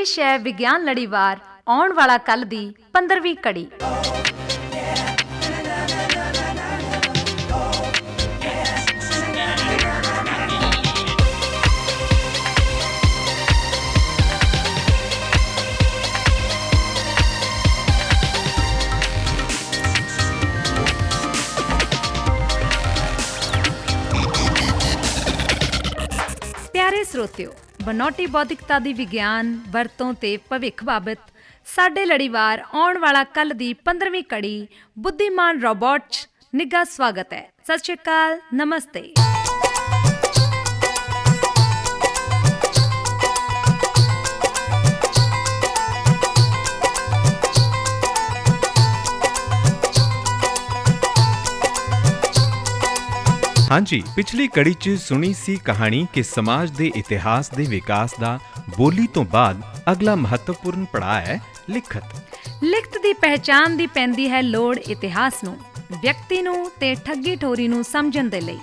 ਪੇਸ਼ ਹੈ ਵਿਗਿਆਨ ਲੜੀਵਾਰ ਆਉਣ ਵਾਲਾ ਕੱਲ੍ਹ ਦੀ 15ਵੀਂ ਕੜੀ। ਪਿਆਰੇ ਸਰੋਤਿਓ, ਬਨੌਟੀ ਬੌਧਿਕਤਾ ਦੀ ਵਿਗਿਆਨ ਵਰਤੋਂ ਤੇ ਭਵਿੱਖ ਬਾਬਤ ਸਾਡੇ ਲੜੀਵਾਰ ਆਉਣ ਵਾਲਾ ਕੱਲ੍ਹ ਦੀ 15ਵੀਂ ਕੜੀ ਬੁੱਧੀਮਾਨ ਰੋਬੋਟ 'ਚ ਨਿੱਘਾ ਸਵਾਗਤ ਹੈ। ਸਤਿ ਸ਼੍ਰੀ ਅਕਾਲ, ਨਮਸਤੇ। ਹਾਂਜੀ, ਪਿਛਲੀ ਕੜੀ 'ਚ ਸੁਣੀ ਸੀ ਕਹਾਣੀ ਕਿ ਸਮਾਜ ਦੇ ਇਤਿਹਾਸ ਦੇ ਵਿਕਾਸ ਦਾ ਬੋਲੀ ਤੋਂ ਬਾਅਦ ਅਗਲਾ ਮਹੱਤਵਪੂਰਨ ਪੜਾਅ ਹੈ ਲਿਖਤ। ਲਿਖਤ ਦੀ ਪਹਿਚਾਣ ਦੀ ਪੈਂਦੀ ਹੈ ਲੋੜ ਇਤਿਹਾਸ ਨੂੰ, ਵਿਅਕਤੀ ਨੂੰ ਤੇ ਠੱਗੀ ਠੋਰੀ ਨੂੰ ਸਮਝਣ ਦੇ ਲਈ।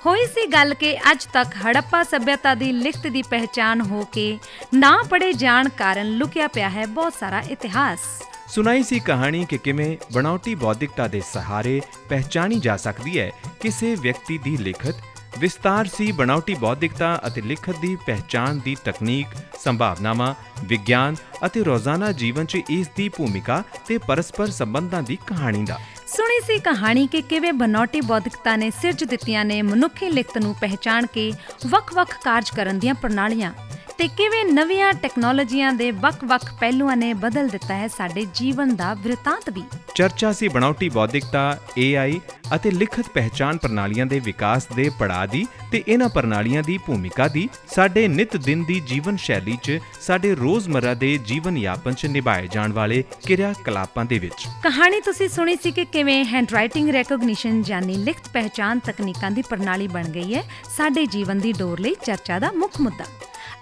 ਹੋਈ ਸੀ ਗੱਲ ਕਿ ਅੱਜ ਤੱਕ ਹੜੱਪਾ ਸੱਭਿਅਤਾ ਦੀ ਲਿਖਤ ਦੀ ਪਹਿਚਾਣ ਹੋ ਕੇ ਨਾ ਪੜ੍ਹੇ ਜਾਣ ਕਾਰਨ ਲੁਕਿਆ ਪਿਆ ਹੈ ਬਹੁਤ ਸਾਰਾ ਇਤਿਹਾਸ। ਸੁਣਾਈ ਸੀ ਕਹਾਣੀ ਕਿ ਕਿਵੇਂ ਬਣਾਉਟੀ ਬੌਧਿਕਤਾ ਦੇ ਸਹਾਰੇ ਪਹਿਚਾਣੀ ਜਾ ਸਕਦੀ ਹੈ ਕਿਸੇ ਵਿਅਕਤੀ ਦੀ ਲਿਖਤ। ਵਿਸਤਾਰ ਸੀ ਬਣਾਉਟੀ ਬੌਧਿਕਤਾ ਅਤੇ ਲਿਖਤ ਦੀ ਪਹਿਚਾਣ ਦੀ ਤਕਨੀਕ, ਸੰਭਾਵਨਾਵਾਂ, ਵਿਗਿਆਨ ਅਤੇ ਰੋਜ਼ਾਨਾ ਜੀਵਨ 'ਚ ਇਸ ਦੀ ਭੂਮਿਕਾ ਤੇ ਪਰਸਪਰ ਸੰਬੰਧਾਂ ਦੀ ਕਹਾਣੀ ਦਾ। ਸੁਣੀ ਸੀ ਕਹਾਣੀ ਕਿ ਕਿਵੇਂ ਬਨੌਟੀ ਬੌਧਿਕਤਾ ਨੇ ਸਿਰਜ ਦਿੱਤੀਆਂ ਨੇ ਮਨੁੱਖੀ ਲਿਖਤ ਨੂੰ ਪਹਿਚਾਣ ਕੇ ਵੱਖ-ਵੱਖ ਕਾਰਜ ਕਰਨ ਦੀਆਂ ਪ੍ਰਣਾਲੀਆਂ, ਤੇ ਕਿਵੇਂ ਨਵੀਆਂ ਟੈਕਨੋਲੋਜੀਆਂ ਦੇ ਵੱਖ-ਵੱਖ ਪਹਿਲੂਆਂ ਨੇ ਬਦਲ ਦਿੱਤਾ ਹੈ ਸਾਡੇ ਜੀਵਨ ਦਾ ਬਿਰਤਾਂਤ ਵੀ। ਚਰਚਾ ਸੀ ਬਣਾਉਟੀ ਬੌਧਿਕਤਾ, AI ਅਤੇ ਲਿਖਤ ਪਹਿਚਾਣ ਪ੍ਰਣਾਲੀਆਂ ਦੇ ਵਿਕਾਸ ਦੇ ਪੜਾਅ ਦੀ ਤੇ ਇਹਨਾਂ ਪ੍ਰਣਾਲੀਆਂ ਦੀ ਭੂਮਿਕਾ ਦੀ ਸਾਡੇ ਨਿਤ ਦਿਨ ਦੀ ਜੀਵਨ ਸ਼ੈਲੀ 'ਚ, ਸਾਡੇ ਰੋਜ਼ਮर्रा ਦੇ ਜੀਵਨ ਯਾਪਨ 'ਚ ਨਿਭਾਏ ਜਾਣ ਵਾਲੇ ਕਿਰਿਆ ਕਲਾਪਾਂ ਦੇ ਵਿੱਚ। ਕਹਾਣੀ ਤੁਸੀਂ ਸੁਣੀ ਸੀ ਕਿ ਕਿਵੇਂ ਹੈਂਡਰਾਈਟਿੰਗ ਰੈਕੋਗਨੀਸ਼ਨ ਯਾਨੀ ਲਿਖਤ ਪਹਿਚਾਣ ਤਕਨੀਕਾਂ ਦੀ ਪ੍ਰਣਾਲੀ ਬਣ ਗਈ ਹੈ ਸਾਡੇ ਜੀਵਨ ਦੀ ਡੋਰ ਲਈ ਚਰਚਾ ਦਾ ਮੁੱਖ ਮੁੱਦਾ।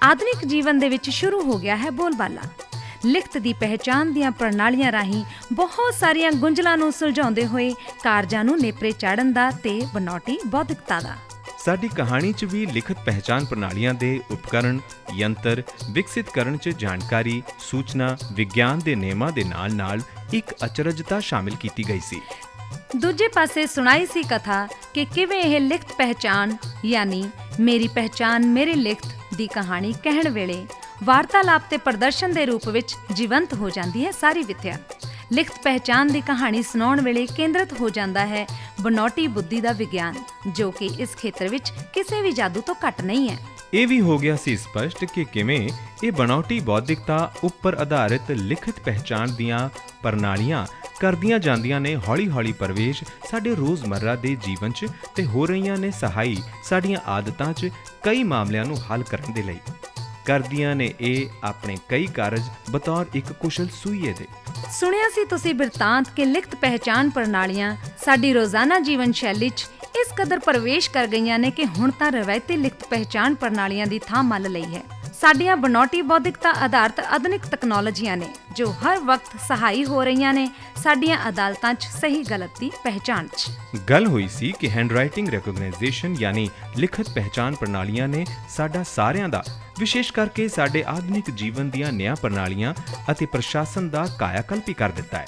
ਆਧੁਨਿਕ ਜੀਵਨ ਦੇ ਵਿੱਚ ਸ਼ੁਰੂ ਹੋ ਗਿਆ ਹੈ ਬੋਲਬਾਲਾ। ਲਿਖਤ ਦੀ ਪਹਿਚਾਣ ਦੀਆਂ ਪ੍ਰਣਾਲੀਆਂ ਰਾਹੀਂ ਬਹੁਤ ਸਾਰੀਆਂ ਗੁੰਝਲਾਂ ਨੂੰ ਸੁਲਝਾਉਂਦੇ ਹੋਏ ਕਾਰਜਾਂ ਨੂੰ ਨੇਪਰੇ ਚਾੜਨ ਦਾ ਤੇ ਬਨੌਟੀ ਬੌਧਿਕਤਾ ਦਾ। ਸਾਡੀ ਕਹਾਣੀ 'ਚ ਵੀ ਲਿਖਤ ਪਹਿਚਾਣ ਪ੍ਰਣਾਲੀਆਂ ਦੇ ਉਪਕਰਣ, ਯੰਤਰ ਵਿਕਸਿਤ ਕਰਨ 'ਚ ਜਾਣਕਾਰੀ, ਸੂਚਨਾ, ਵਿਗਿਆਨ ਦੇ ਨਿਯਮਾਂ ਦੇ ਨਾਲ-ਨਾਲ ਇੱਕ ਅਚਰਜਤਾ ਸ਼ਾਮਿਲ ਕੀਤੀ ਗਈ ਸੀ। ਦੂਜੇ ਪਾਸੇ ਸੁਣਾਈ ਸੀ ਕਥਾ ਕਿ ਕਿਵੇਂ ਇਹ ਲਿਖਤ ਪਹਿਚਾਣ ਯਾਨੀ ਮੇਰੀ ਪਹਿਚਾਣ ਮੇਰੀ ਲਿਖਤ ਦੀ ਕਹਾਣੀ ਕਹਿਣ ਵੇਲੇ ਵਾਰਤਾਲਾਪ ਤੇ ਪ੍ਰਦਰਸ਼ਨ ਦੇ ਰੂਪ ਵਿੱਚ ਜੀਵੰਤ ਹੋ ਜਾਂਦੀ ਹੈ ਸਾਰੀ ਵਿਥਿਆ। ਲਿਖਤ ਪਹਿਚਾਣ ਦੀ ਕਹਾਣੀ ਸੁਣਾਉਣ ਵੇਲੇ ਕੇਂਦਰਿਤ ਹੋ ਜਾਂਦਾ ਹੈ ਬਨੌਟੀ ਬੁੱਧੀ ਦਾ ਵਿਗਿਆਨ, ਜੋ ਕਿ ਇਸ ਖੇਤਰ ਵਿੱਚ ਕਿਸੇ ਵੀ ਜਾਦੂ ਤੋਂ ਘੱਟ ਨਹੀਂ ਹੈ। ਇਹ ਵੀ ਹੋ ਗਿਆ ਸੀ ਸਪਸ਼ਟ ਕਿ ਕਿਵੇਂ ਇਹ ਬਣਾਉਟੀ ਬੌਧਿਕਤਾ ਉੱਪਰ ਆਧਾਰਿਤ ਲਿਖਤ ਪਹਿਚਾਣ ਦੀਆਂ ਪ੍ਰਣਾਲੀਆਂ ਕਰਦੀਆਂ ਜਾਂਦੀਆਂ ਨੇ ਹੌਲੀ-ਹੌਲੀ ਪ੍ਰਵੇਸ਼ ਸਾਡੇ ਰੋਜ਼ਮर्रा ਦੇ ਜੀਵਨ 'ਚ ਤੇ ਹੋ ਰਹੀਆਂ ਨੇ ਸਹਾਈ ਸਾਡੀਆਂ ਆਦਤਾਂ 'ਚ ਕਈ ਮਾਮਲਿਆਂ ਨੂੰ ਹੱਲ ਕਰਨ ਦੇ ਲਈ। ਕਰਦੀਆਂ ਨੇ ਇਹ ਆਪਣੇ ਕਈ ਕਾਰਜ ਬਤੌਰ ਇੱਕ ਕੁਸ਼ਲ ਸੂਈਏ ਦੇ। ਸੁਣਿਆ ਸੀ ਤੁਸੀਂ ਬਿਰਤਾਂਤ ਕਿ ਲਿਖਤ ਪਹਿਚਾਣ ਪ੍ਰਣਾਲੀਆਂ ਸਾਡੀ ਰੋਜ਼ਾਨਾ ਜੀਵਨ ਸ਼ੈਲੀ 'ਚ ਇਸ ਕਦਰ ਪ੍ਰਵੇਸ਼ ਕਰ ਗਈਆਂ ਨੇ ਕਿ ਹੁਣ ਤਾਂ ਰਵਾਇਤੀ ਲਿਖਤ ਪਹਿਚਾਣ ਪ੍ਰਣਾਲੀਆਂ ਦੀ ਥਾਂ ਮੱਲ ਲਈ ਹੈ। ਸਾਡੀਆਂ ਬਨੌਟੀ ਬੌਧਿਕਤਾ ਆਧਾਰਿਤ ਆਧੁਨਿਕ ਤਕਨਾਲੋਜੀਆਂ ਨੇ ਜੋ ਹਰ ਵਕਤ ਸਹਾਈ ਹੋ ਰਹੀਆਂ ਨੇ ਸਾਡੀਆਂ ਅਦਾਲਤਾਂ 'ਚ ਸਹੀ ਗਲਤ ਦੀ ਪਹਿਚਾਣ 'ਚ। ਗੱਲ ਹੋਈ ਸੀ ਕਿ ਹੈਂਡਰਾਈਟਿੰਗ ਰੈਕੋਗਨਾਈਜੇਸ਼ਨ ਯਾਨੀ ਲਿਖਤ ਪਹਿਚਾਣ ਪ੍ਰਣਾਲੀਆਂ ਨੇ ਸਾਡਾ ਸਾਰਿਆਂ ਦਾ, ਵਿਸ਼ੇਸ਼ ਕਰਕੇ ਸਾਡੇ ਆਧੁਨਿਕ ਜੀਵਨ ਦੀਆਂ ਨਿਆਂ ਪ੍ਰਣਾਲੀਆਂ ਅਤੇ ਪ੍ਰਸ਼ਾਸਨ ਦਾ ਕਾਇਆਕਲਪ ਹੀ ਕਰ ਦਿੱਤਾ ਹੈ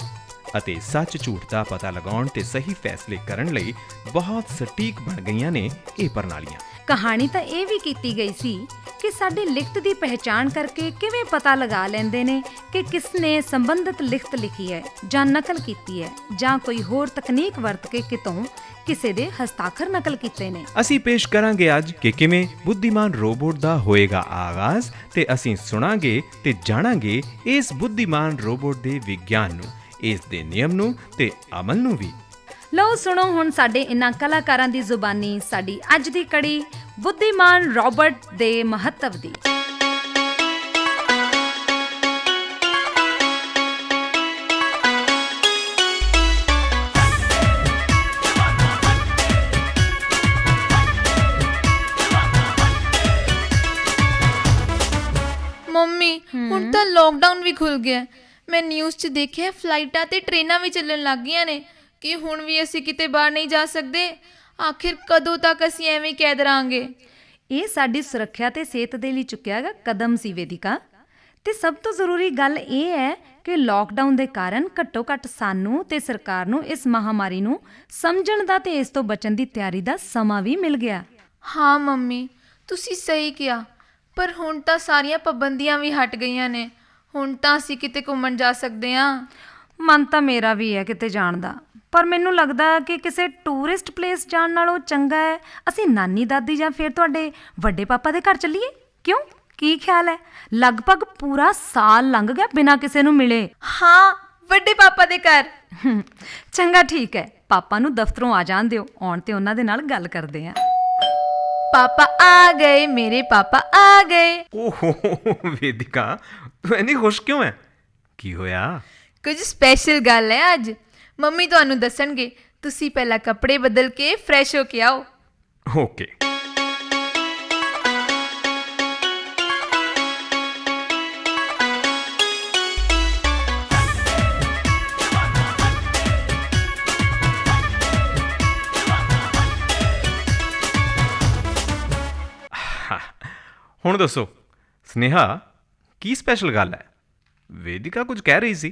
ਅਤੇ ਸੱਚ ਝੂਠ ਦਾ ਪਤਾ ਲਗਾਉਣ ਤੇ ਸਹੀ ਫੈਸਲੇ ਕਰਨ ਲਈ ਬਹੁਤ ਸਟੀਕ ਬਣ ਗਈਆਂ ਨੇ ਇਹ ਪ੍ਰਣਾਲੀਆਂ। ਕਹਾਣੀ ਤਾਂ ਇਹ ਵੀ ਕੀਤੀ ਗਈ ਸੀ ਕਿ ਸਾਡੀ ਲਿਖਤ ਦੀ ਪਹਿਚਾਣ ਕਰਕੇ ਕਿਵੇਂ ਪਤਾ ਲਗਾ ਲੈਂਦੇ ਨੇ ਕਿ ਕਿਸ ਨੇ ਸੰਬੰਧਿਤ ਲਿਖਤ ਲਿਖੀ ਹੈ ਜਾਂ ਨਕਲ ਕੀਤੀ ਹੈ ਜਾਂ ਕੋਈ ਹੋਰ ਤਕਨੀਕ ਵਰਤ ਕੇ ਕਿਤੋਂ ਕਿਸੇ ਦੇ ਹਸਤਾਖਰ ਨਕਲ ਕੀਤੇ ਨੇ। ਅਸੀਂ ਪੇਸ਼ ਕਰਾਂਗੇ ਅੱਜ ਕਿ ਕਿਵੇਂ ਬੁੱਧੀਮਾਨ ਰੋਬੋਟ ਦਾ ਹੋਏਗਾ ਆਗਾਜ਼ ਤੇ ਅਸੀਂ ਸੁਣਾਂਗੇ ਤੇ ਜਾਣਾਂਗੇ ਇਸ ਬੁੱਧੀਮਾਨ ਰੋਬੋਟ ਦੇ ਵਿਗਿਆਨ ਨੂੰ, ਇਸ ਦੇ ਨਿਯਮ ਨੂੰ ਤੇ ਅਮਲ ਨੂੰ ਵੀ। ਲਓ ਸੁਣੋ ਹੁਣ ਸਾਡੇ ਇਨ੍ਹਾਂ ਕਲਾਕਾਰਾਂ ਦੀ ਜ਼ੁਬਾਨੀ ਸਾਡੀ ਅੱਜ ਦੀ ਕੜੀ ਬੁੱਧੀਮਾਨ ਰੋਬੋਟ ਦੇ ਮਹੱਤਵ ਦੀ। ਮੰਮੀ ਹੁਣ ਤਾਂ ਲੋਕਡਾਊਨ ਵੀ ਖੁੱਲ ਗਿਆ। ਮੈਂ ਨਿਊਜ਼ 'ਚ ਦੇਖਿਆ ਫਲਾਈਟਾਂ ਤੇ ਟ੍ਰੇਨਾਂ ਵੀ ਚੱਲਣ ਲੱਗ ਗਈਆਂ ਨੇ ਕਿ ਹੁਣ ਵੀ ਅਸੀਂ ਕਿਤੇ ਬਾਹਰ ਨਹੀਂ ਜਾ ਸਕਦੇ। ਆਖਿਰ ਕਦੋਂ ਤੱਕ ਅਸੀਂ ਐਵੇਂ ਕੈਦ ਰਹਾਂਗੇ? ਇਹ ਸਾਡੀ ਸੁਰੱਖਿਆ ਤੇ ਸਿਹਤ ਦੇ ਲਈ ਚੁੱਕਿਆ ਗਿਆ ਕਦਮ ਸੀ ਵੇਦਿਕਾ। ਤੇ ਸਭ ਤੋਂ ਜ਼ਰੂਰੀ ਗੱਲ ਇਹ ਹੈ ਕਿ ਲੋਕਡਾਊਨ ਦੇ ਕਾਰਨ ਘੱਟੋ ਘੱਟ ਸਾਨੂੰ ਤੇ ਸਰਕਾਰ ਨੂੰ ਇਸ ਮਹਾਮਾਰੀ ਨੂੰ ਸਮਝਣ ਦਾ ਤੇ ਇਸ ਤੋਂ ਬਚਣ ਦੀ ਤਿਆਰੀ ਦਾ ਸਮਾਂ ਵੀ ਮਿਲ ਗਿਆ। ਹਾਂ ਮੰਮੀ, ਤੁਸੀਂ ਸਹੀ ਕਿਹਾ, ਪਰ ਹੁਣ ਤਾਂ ਸਾਰੀਆਂ ਪਾਬੰਦੀਆਂ ਵੀ ਹਟ ਗਈਆਂ ਨੇ। ਹੁਣ ਤਾਂ ਅਸੀਂ ਕਿਤੇ ਘੁੰਮਣ ਜਾ ਸਕਦੇ ਹਾਂ। ਮਨ ਤਾਂ ਮੇਰਾ ਵੀ ਹੈ ਕਿਤੇ ਜਾਣ ਦਾ, ਪਰ ਮੈਨੂੰ ਲੱਗਦਾ ਕਿ ਕਿਸੇ ਟੂਰਿਸਟ ਪਲੇਸ ਜਾਣ ਨਾਲੋਂ ਚੰਗਾ ਹੈ ਅਸੀਂ ਨਾਨੀ ਦਾਦੀ ਜਾਂ ਫਿਰ ਤੁਹਾਡੇ ਵੱਡੇ ਪਾਪਾ ਦੇ ਘਰ ਚੱਲੀਏ। ਕਿਉਂ, ਕੀ ਖਿਆਲ ਹੈ? ਲਗਭਗ ਪੂਰਾ ਸਾਲ ਲੰਘ ਗਿਆ ਬਿਨਾਂ ਕਿਸੇ ਨੂੰ ਮਿਲੇ। ਹਾਂ, ਵੱਡੇ ਪਾਪਾ ਦੇ ਘਰ। ਚੰਗਾ ਠੀਕ ਹੈ, ਪਾਪਾ ਨੂੰ ਦਫ਼ਤਰੋਂ ਆ ਜਾਣ ਦਿਓ, ਆਉਣ ਤੇ ਉਹਨਾਂ ਦੇ ਨਾਲ ਗੱਲ ਕਰਦੇ ਹਾਂ। ਪਾਪਾ ਆ ਗਏ, ਮੇਰੇ ਪਾਪਾ ਆ ਗਏ। ਓਹੋ वेदिका, ਤੂੰ ਇੰਨੀ ਖੁਸ਼ ਕਿਉਂ ਹੈ? ਕੀ ਹੋਇਆ? ਕੁਝ ਸਪੈਸ਼ਲ ਗੱਲ ਹੈ ਅੱਜ। ਮੰਮੀ ਤੁਹਾਨੂੰ ਦੱਸਣਗੇ, ਤੁਸੀਂ ਪਹਿਲਾਂ ਕੱਪੜੇ ਬਦਲ ਕੇ ਫਰੈਸ਼ ਹੋ ਕੇ ਆਓ। ਓਕੇ। ਹੁਣ ਦੱਸੋ ਸਨੇਹਾ, ਕੀ ਸਪੈਸ਼ਲ ਗੱਲ ਹੈ? वेदिका ਕੁਝ ਕਹਿ ਰਹੀ ਸੀ।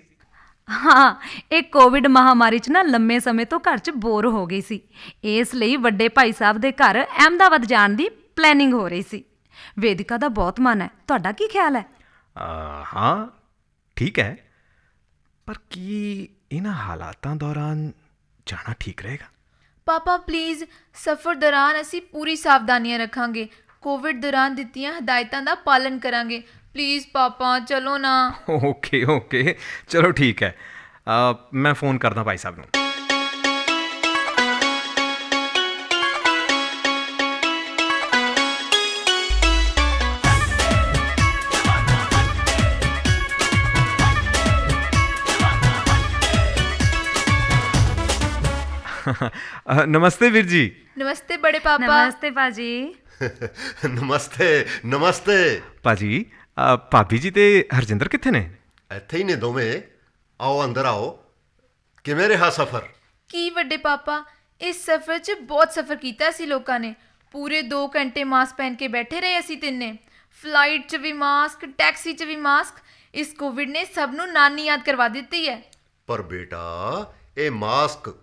ਹਾਂ, ਇਹ ਕੋਵਿਡ ਮਹਾਮਾਰੀ 'ਚ ਨਾ ਲੰਮੇ ਸਮੇਂ ਤੋਂ ਘਰ 'ਚ ਬੋਰ ਹੋ ਗਈ ਸੀ, ਇਸ ਲਈ ਵੱਡੇ ਭਾਈ ਸਾਹਿਬ ਦੇ ਘਰ ਅਹਿਮਦਾਬਾਦ ਜਾਣ ਦੀ ਪਲੈਨਿੰਗ ਹੋ ਰਹੀ ਸੀ। वेदिका ਦਾ ਬਹੁਤ ਮਨ ਹੈ, ਤੁਹਾਡਾ ਕੀ ਖਿਆਲ ਹੈ? ਹਾਂ ਠੀਕ ਹੈ, ਪਰ ਕੀ ਇਹਨਾਂ ਹਾਲਾਤਾਂ ਦੌਰਾਨ ਜਾਣਾ ਠੀਕ ਰਹੇਗਾ? ਪਾਪਾ ਪਲੀਜ਼, ਸਫ਼ਰ ਦੌਰਾਨ ਅਸੀਂ ਪੂਰੀ ਸਾਵਧਾਨੀਆਂ ਰੱਖਾਂਗੇ। ਕੋਵਿਡ ਦੌਰਾਨ ਦਿੱਤੀਆਂ ਹਦਾਇਤਾਂ ਦਾ ਪਾਲਨ ਕਰਾਂਗੇ। ਪਲੀਜ਼ ਪਾਪਾ, ਚਲੋ ਨਾ। ਓਕੇ ਓਕੇ, ਚਲੋ ਠੀਕ ਹੈ। ਮੈਂ ਫੋਨ ਕਰਦਾ ਭਾਈ ਸਾਹਿਬ ਨੂੰ। नमस्ते वीर जी। नमस्ते बड़े पापा। नमस्ते पाजी। ਨਮਸਤੇ ਨਮਸਤੇ ਭਾਜੀ, ਭਾਬੀ ਜੀ ਤੇ ਹਰਜਿੰਦਰ ਕਿੱਥੇ ਨੇ? ਇੱਥੇ ਹੀ ਨੇ ਦੋਵੇਂ। ਆਓ ਅੰਦਰ ਆਓ। ਕਿਵੇਂ ਰਿਹਾ ਸਫ਼ਰ? ਕੀ ਵੱਡੇ ਪਾਪਾ, ਇਸ ਸਫ਼ਰ 'ਚ ਬਹੁਤ ਸਫ਼ਰ ਕੀਤਾ ਸੀ ਲੋਕਾਂ ਨੇ। ਪੂਰੇ 2 ਘੰਟੇ ਮਾਸਕ ਪਹਿਨ ਕੇ ਬੈਠੇ ਰਹੇ ਅਸੀਂ ਤਿੰਨੇ। ਫਲਾਈਟ 'ਚ ਵੀ ਮਾਸਕ, ਟੈਕਸੀ 'ਚ ਵੀ ਮਾਸਕ। ਇਸ ਕੋਵਿਡ ਨੇ ਸਭ ਨੂੰ ਨਾਨੀ ਯਾਦ ਕਰਵਾ ਦਿੱਤੀ ਹੈ। ਪਰ ਬੇਟਾ, ਇਹ ਮਾਸਕ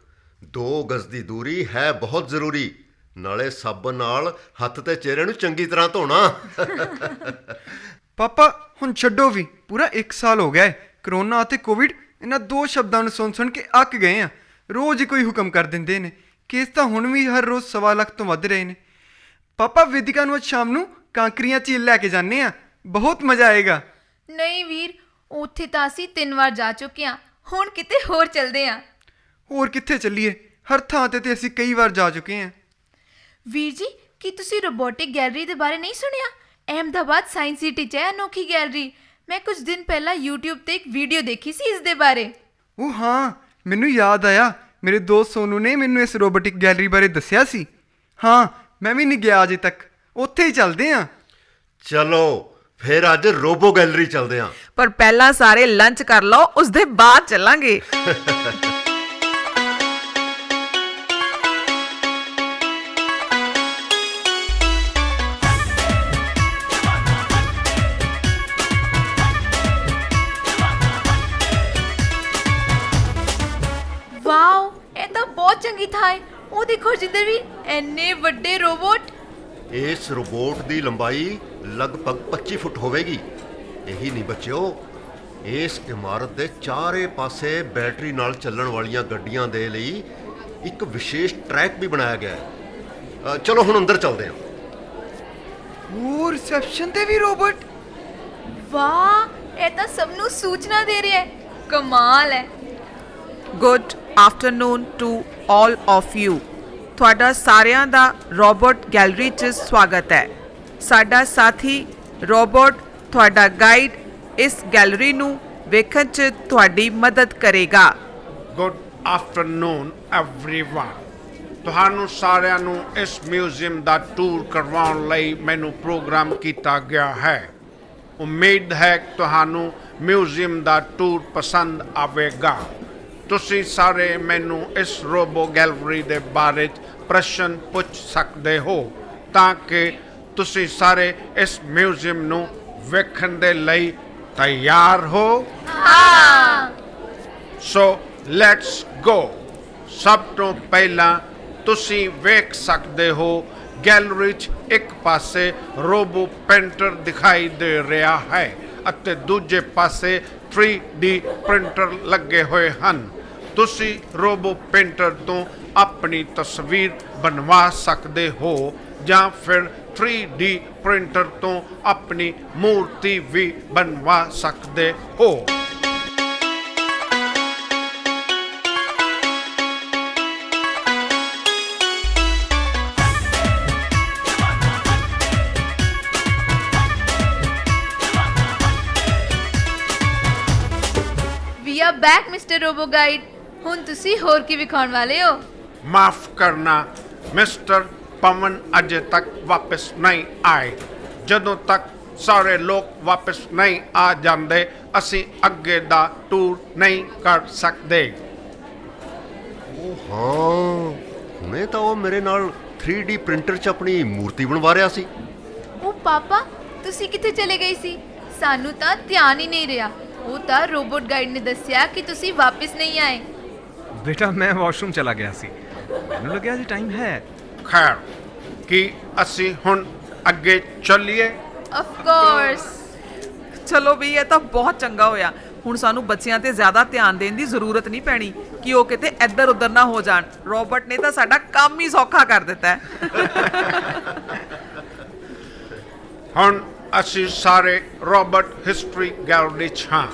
2 ਗਜ਼ ਦੀ ਦੂਰੀ ਹੈ ਬਹੁਤ ਜ਼ਰੂਰੀ। ਨਾਲੇ ਸਾਬਣ ਨਾਲ ਹੱਥ ਤੇ ਚਿਹਰੇ ਨੂੰ ਚੰਗੀ ਤਰ੍ਹਾਂ ਧੋਣਾ। ਪਾਪਾ ਹੁਣ ਛੱਡੋ ਵੀ, ਪੂਰਾ 1 ਸਾਲ ਹੋ ਗਿਆ ਹੈ। ਕਰੋਨਾ ਅਤੇ ਕੋਵਿਡ, ਇਹਨਾਂ 2 ਸ਼ਬਦਾਂ ਨੂੰ ਸੁਣ ਕੇ ਅੱਕ ਗਏ ਆ। ਰੋਜ਼ ਹੀ ਕੋਈ ਹੁਕਮ ਕਰ ਦਿੰਦੇ ਨੇ। ਕੇਸ ਤਾਂ ਹੁਣ ਵੀ ਹਰ ਰੋਜ਼ 1.25 ਲੱਖ ਤੋਂ ਵੱਧ ਰਹੇ ਨੇ। ਪਾਪਾ, वेदिका ਨੂੰ ਅੱਜ ਸ਼ਾਮ ਨੂੰ ਕਾਂਕਰੀਆਂ ਝੀਲ ਲੈ ਕੇ ਜਾਂਦੇ ਆ, ਬਹੁਤ ਮਜ਼ਾ ਆਏਗਾ। ਨਹੀਂ ਵੀਰ, ਉੱਥੇ ਤਾਂ ਅਸੀਂ 3 ਵਾਰ ਜਾ ਚੁੱਕੇ ਹਾਂ। ਹੁਣ ਕਿਤੇ ਹੋਰ ਚੱਲਦੇ ਹਾਂ। ਹੋਰ ਕਿੱਥੇ ਚੱਲੀਏ? ਹਰ ਥਾਂ ਤੇ ਅਸੀਂ ਕਈ ਵਾਰ ਜਾ ਚੁੱਕੇ ਹਾਂ। ਵੀਰ ਜੀ, ਕੀ ਤੁਸੀਂ ਰੋਬੋਟਿਕ ਗੈਲਰੀ ਦੇ ਬਾਰੇ ਨਹੀਂ ਸੁਣਿਆ? ਅਹਿਮਦਾਬਾਦ ਸਾਇੰਸ ਸਿਟੀ 'ਚ ਹੈ ਅਨੋਖੀ ਗੈਲਰੀ। ਮੈਂ ਕੁਝ ਦਿਨ ਪਹਿਲਾਂ YouTube ਤੇ ਇੱਕ ਵੀਡੀਓ ਦੇਖੀ ਸੀ ਇਸ ਦੇ ਬਾਰੇ। ਉਹ ਹਾਂ, ਮੈਨੂੰ ਯਾਦ ਆਇਆ, ਮੇਰੇ ਦੋਸਤ ਸੋਨੂ ਨੇ ਮੈਨੂੰ ਇਸ ਰੋਬੋਟਿਕ ਗੈਲਰੀ ਬਾਰੇ ਦੱਸਿਆ ਸੀ। ਹਾਂ, ਮੈਂ ਵੀ ਨਹੀਂ ਗਿਆ ਅਜੇ ਤੱਕ। ਉੱਥੇ ਹੀ ਚੱਲਦੇ ਹਾਂ। ਚਲੋ ਫਿਰ ਅੱਜ ਰੋਬੋ ਗੈਲਰੀ ਚੱਲਦੇ ਹਾਂ। ਪਰ ਪਹਿਲਾਂ ਸਾਰੇ ਲੰਚ ਕਰ ਲਓ, ਉਸ ਦੇ ਬਾਅਦ ਚੱਲਾਂਗੇ। ਵਾਓ, ਇਹ ਤਾਂ ਬਹੁਤ ਚੰਗੀ ਥਾਂ ਹੈ। ਉਹ ਦੇਖੋ ਜਿੱਧਰ ਵੀ ਇੰਨੇ ਵੱਡੇ ਰੋਬੋਟ। ਇਸ ਰੋਬੋਟ ਦੀ ਲੰਬਾਈ ਲਗਭਗ 25 ਫੁੱਟ ਹੋਵੇਗੀ। ਇਹੀ ਨਹੀਂ ਬੱਚਿਓ, ਇਸ ਇਮਾਰਤ ਦੇ ਚਾਰੇ ਪਾਸੇ ਬੈਟਰੀ ਨਾਲ ਚੱਲਣ ਵਾਲੀਆਂ ਗੱਡੀਆਂ ਦੇ ਲਈ ਇੱਕ ਵਿਸ਼ੇਸ਼ ਟਰੈਕ ਵੀ ਬਣਾਇਆ ਗਿਆ ਹੈ। ਚਲੋ ਹੁਣ ਅੰਦਰ ਚੱਲਦੇ ਹਾਂ। ਉਹ ਰਿਸੈਪਸ਼ਨ ਤੇ ਵੀ ਰੋਬੋਟ। ਵਾਹ, ਇਹ ਤਾਂ ਸਭ ਨੂੰ ਸੂਚਨਾ ਦੇ ਰਿਹਾ ਹੈ। ਕਮਾਲ ਹੈ। Good afternoon to all of you. ਤੁਹਾਡਾ ਸਾਰਿਆਂ ਦਾ ਰੋਬੋਟ ਗੈਲਰੀ 'ਚ ਸਵਾਗਤ ਹੈ। ਸਾਡਾ ਸਾਥੀ ਰੋਬੋਟ ਤੁਹਾਡਾ ਗਾਈਡ ਇਸ ਗੈਲਰੀ ਨੂੰ ਵੇਖਣ 'ਚ ਤੁਹਾਡੀ ਮਦਦ ਕਰੇਗਾ। Good afternoon everyone. ਤੁਹਾਨੂੰ ਸਾਰਿਆਂ ਨੂੰ ਇਸ ਮਿਊਜ਼ੀਅਮ ਦਾ ਟੂਰ ਕਰਵਾਉਣ ਲਈ ਮੈਨੂੰ ਪ੍ਰੋਗਰਾਮ ਕੀਤਾ ਗਿਆ ਹੈ। ਉਮੀਦ ਹੈ ਕਿ ਤੁਹਾਨੂੰ ਮਿਊਜ਼ੀਅਮ ਦਾ ਟੂਰ ਪਸੰਦ ਆਵੇਗਾ। ਤੁਸੀਂ ਸਾਰੇ ਮੈਨੂੰ ਇਸ ਰੋਬੋ ਗੈਲਰੀ ਦੇ ਬਾਰੇ 'ਚ ਪ੍ਰਸ਼ਨ ਪੁੱਛ ਸਕਦੇ ਹੋ ਤਾਂ ਕਿ ਤੁਸੀਂ ਸਾਰੇ ਇਸ ਮਿਊਜ਼ੀਅਮ ਨੂੰ ਵੇਖਣ ਦੇ ਲਈ ਤਿਆਰ ਹੋ? ਹਾਂ। So let's go. ਸਭ ਤੋਂ ਪਹਿਲਾਂ ਤੁਸੀਂ ਵੇਖ ਸਕਦੇ ਹੋ ਗੈਲਰੀ 'ਚ ਇੱਕ ਪਾਸੇ ਰੋਬੋ ਪੇਂਟਰ ਦਿਖਾਈ ਦੇ ਰਿਹਾ ਹੈ ਅਤੇ ਦੂਜੇ ਪਾਸੇ 3D ਪ੍ਰਿੰਟਰ ਲੱਗੇ ਹੋਏ ਹਨ। ਤੁਸੀਂ ਰੋਬੋ ਪੇਂਟਰ ਤੋਂ ਆਪਣੀ ਤਸਵੀਰ ਬਣਵਾ ਸਕਦੇ ਹੋ ਜਾਂ ਫਿਰ 3D ਪ੍ਰਿੰਟਰ ਤੋਂ ਆਪਣੀ ਮੂਰਤੀ ਵੀ ਬਣਵਾ ਸਕਦੇ ਹੋ। We are back mister Robo guide. ਹੁਣ ਤੁਸੀਂ ਹੋਰ ਕੀ ਵਿਖਾਉਣ ਵਾਲੇ ਹੋ? ਮਾਫ ਕਰਨਾ ਮਿਸਟਰ ਪਵਨ ਅਜੇ ਤੱਕ ਵਾਪਸ ਨਹੀਂ ਆਏ। ਜਦੋਂ ਤੱਕ ਸਾਰੇ ਲੋਕ ਵਾਪਸ ਨਹੀਂ ਆ ਜਾਂਦੇ ਅਸੀਂ ਅੱਗੇ ਦਾ ਟੂਰ ਨਹੀਂ ਕਰ ਸਕਦੇ। ਉਹ ਹਾਂ, ਹੁਣੇ ਤਾਂ ਉਹ ਮੇਰੇ ਨਾਲ 3D ਪ੍ਰਿੰਟਰ 'ਚ ਆਪਣੀ ਮੂਰਤੀ ਬਣਵਾ ਰਿਹਾ ਸੀ। ਉਹ ਪਾਪਾ, ਤੁਸੀਂ ਕਿੱਥੇ ਚਲੇ ਗਏ ਸੀ? ਸਾਨੂੰ ਤਾਂ ਧਿਆਨ ਹੀ ਨਹੀਂ ਰਿਹਾ। ਉਹ ਤਾਂ ਰੋਬੋਟ ਗਾਈਡ ਨੇ ਦੱਸਿਆ ਕਿ ਤੁਸੀਂ ਵਾਪਸ ਨਹੀਂ ਆਏ। ਬੇਟਾ ਮੈਂ ਵਾਸ਼ਰੂਮ ਚਲਾ ਗਿਆ ਸੀ, ਮੈਨੂੰ ਲੱਗਿਆ ਜੀ ਟਾਈਮ ਹੈ। ਖੈਰ, ਕੀ ਅਸੀਂ ਹੁਣ ਅੱਗੇ ਚੱਲੀਏ? Of course. ਚਲੋ ਵੀ ਇਹ ਤਾਂ ਬਹੁਤ ਚੰਗਾ ਹੋਇਆ। ਹੁਣ ਸਾਨੂੰ ਬੱਚਿਆਂ ਤੇ ਜ਼ਿਆਦਾ ਧਿਆਨ ਦੇਣ ਦੀ ਜ਼ਰੂਰਤ ਨਹੀਂ ਪੈਣੀ ਕਿ ਉਹ ਕਿਤੇ ਇੱਧਰ ਉੱਧਰ ਨਾ ਹੋ ਜਾਣ। ਰੋਬੋਟ ਨੇ ਤਾਂ ਸਾਡਾ ਕੰਮ ਹੀ ਸੌਖਾ ਕਰ ਦਿੱਤਾ ਹੈ। ਹੁਣ ਅਸੀਂ ਸਾਰੇ ਰੋਬੋਟ ਹਿਸਟਰੀ ਗੈਲਰੀ 'ਚ ਹਾਂ।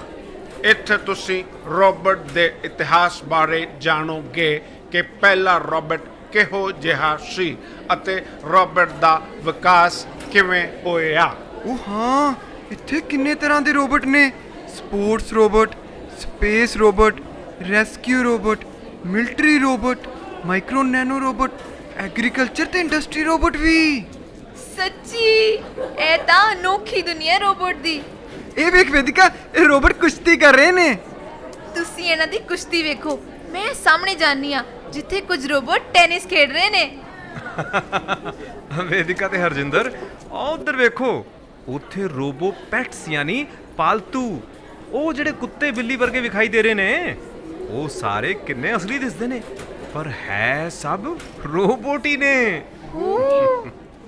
ਇੱਥੇ ਤੁਸੀਂ ਰੋਬੋਟ ਦੇ ਇਤਿਹਾਸ ਬਾਰੇ ਜਾਣੋਗੇ ਕਿ ਪਹਿਲਾ ਰੋਬੋਟ ਕਿਹੋ ਜਿਹਾ ਸੀ ਅਤੇ ਰੋਬੋਟ ਦਾ ਵਿਕਾਸ ਕਿਵੇਂ ਹੋਇਆ। ਉਹ ਹਾਂ, ਇੱਥੇ ਕਿੰਨੇ ਤਰ੍ਹਾਂ ਦੇ ਰੋਬੋਟ ਨੇ। Sports robot, space robot, rescue robot, military robot, micro nano robot, agriculture ਤੇ ਇੰਡਸਟਰੀ ਰੋਬੋਟ ਵੀ। ਸੱਚੀ ਇਹ ਤਾਂ ਅਨੋਖੀ ਦੁਨੀਆ ਰੋਬੋਟ ਦੀ। ਇਹ ਵੇਖ ਵੈਦਿਕਾ, ਇਹ ਰੋਬੋਟ ਕੁਸ਼ਤੀ ਕਰ ਰਹੇ ਨੇ। ਤੁਸੀਂ ਇਹਨਾਂ ਦੀ ਕੁਸ਼ਤੀ ਵੇਖੋ। ਮੈਂ ਸਾਹਮਣੇ ਜਾਣੀ ਆ ਜਿੱਥੇ ਕੁਝ ਰੋਬੋਟ ਟੈਨਿਸ ਖੇਡ ਰਹੇ ਨੇ। ਵੇਦਿਕਾ ਤੇ ਹਰਜਿੰਦਰ, ਆਹ ਉੱਧਰ ਵੇਖੋ, ਉੱਥੇ ਰੋਬੋ ਪੈਟਸ ਯਾਨੀ ਪਾਲਤੂ, ਉਹ ਜਿਹੜੇ ਕੁੱਤੇ ਬਿੱਲੀ ਵਰਗੇ ਵਿਖਾਈ ਦੇ ਰਹੇ ਨੇ, ਉਹ ਸਾਰੇ ਕਿੰਨੇ ਅਸਲੀ ਦਿਸਦੇ ਨੇ, ਪਰ ਹੈ ਸਭ ਰੋਬੋਟ ਹੀ ਨੇ।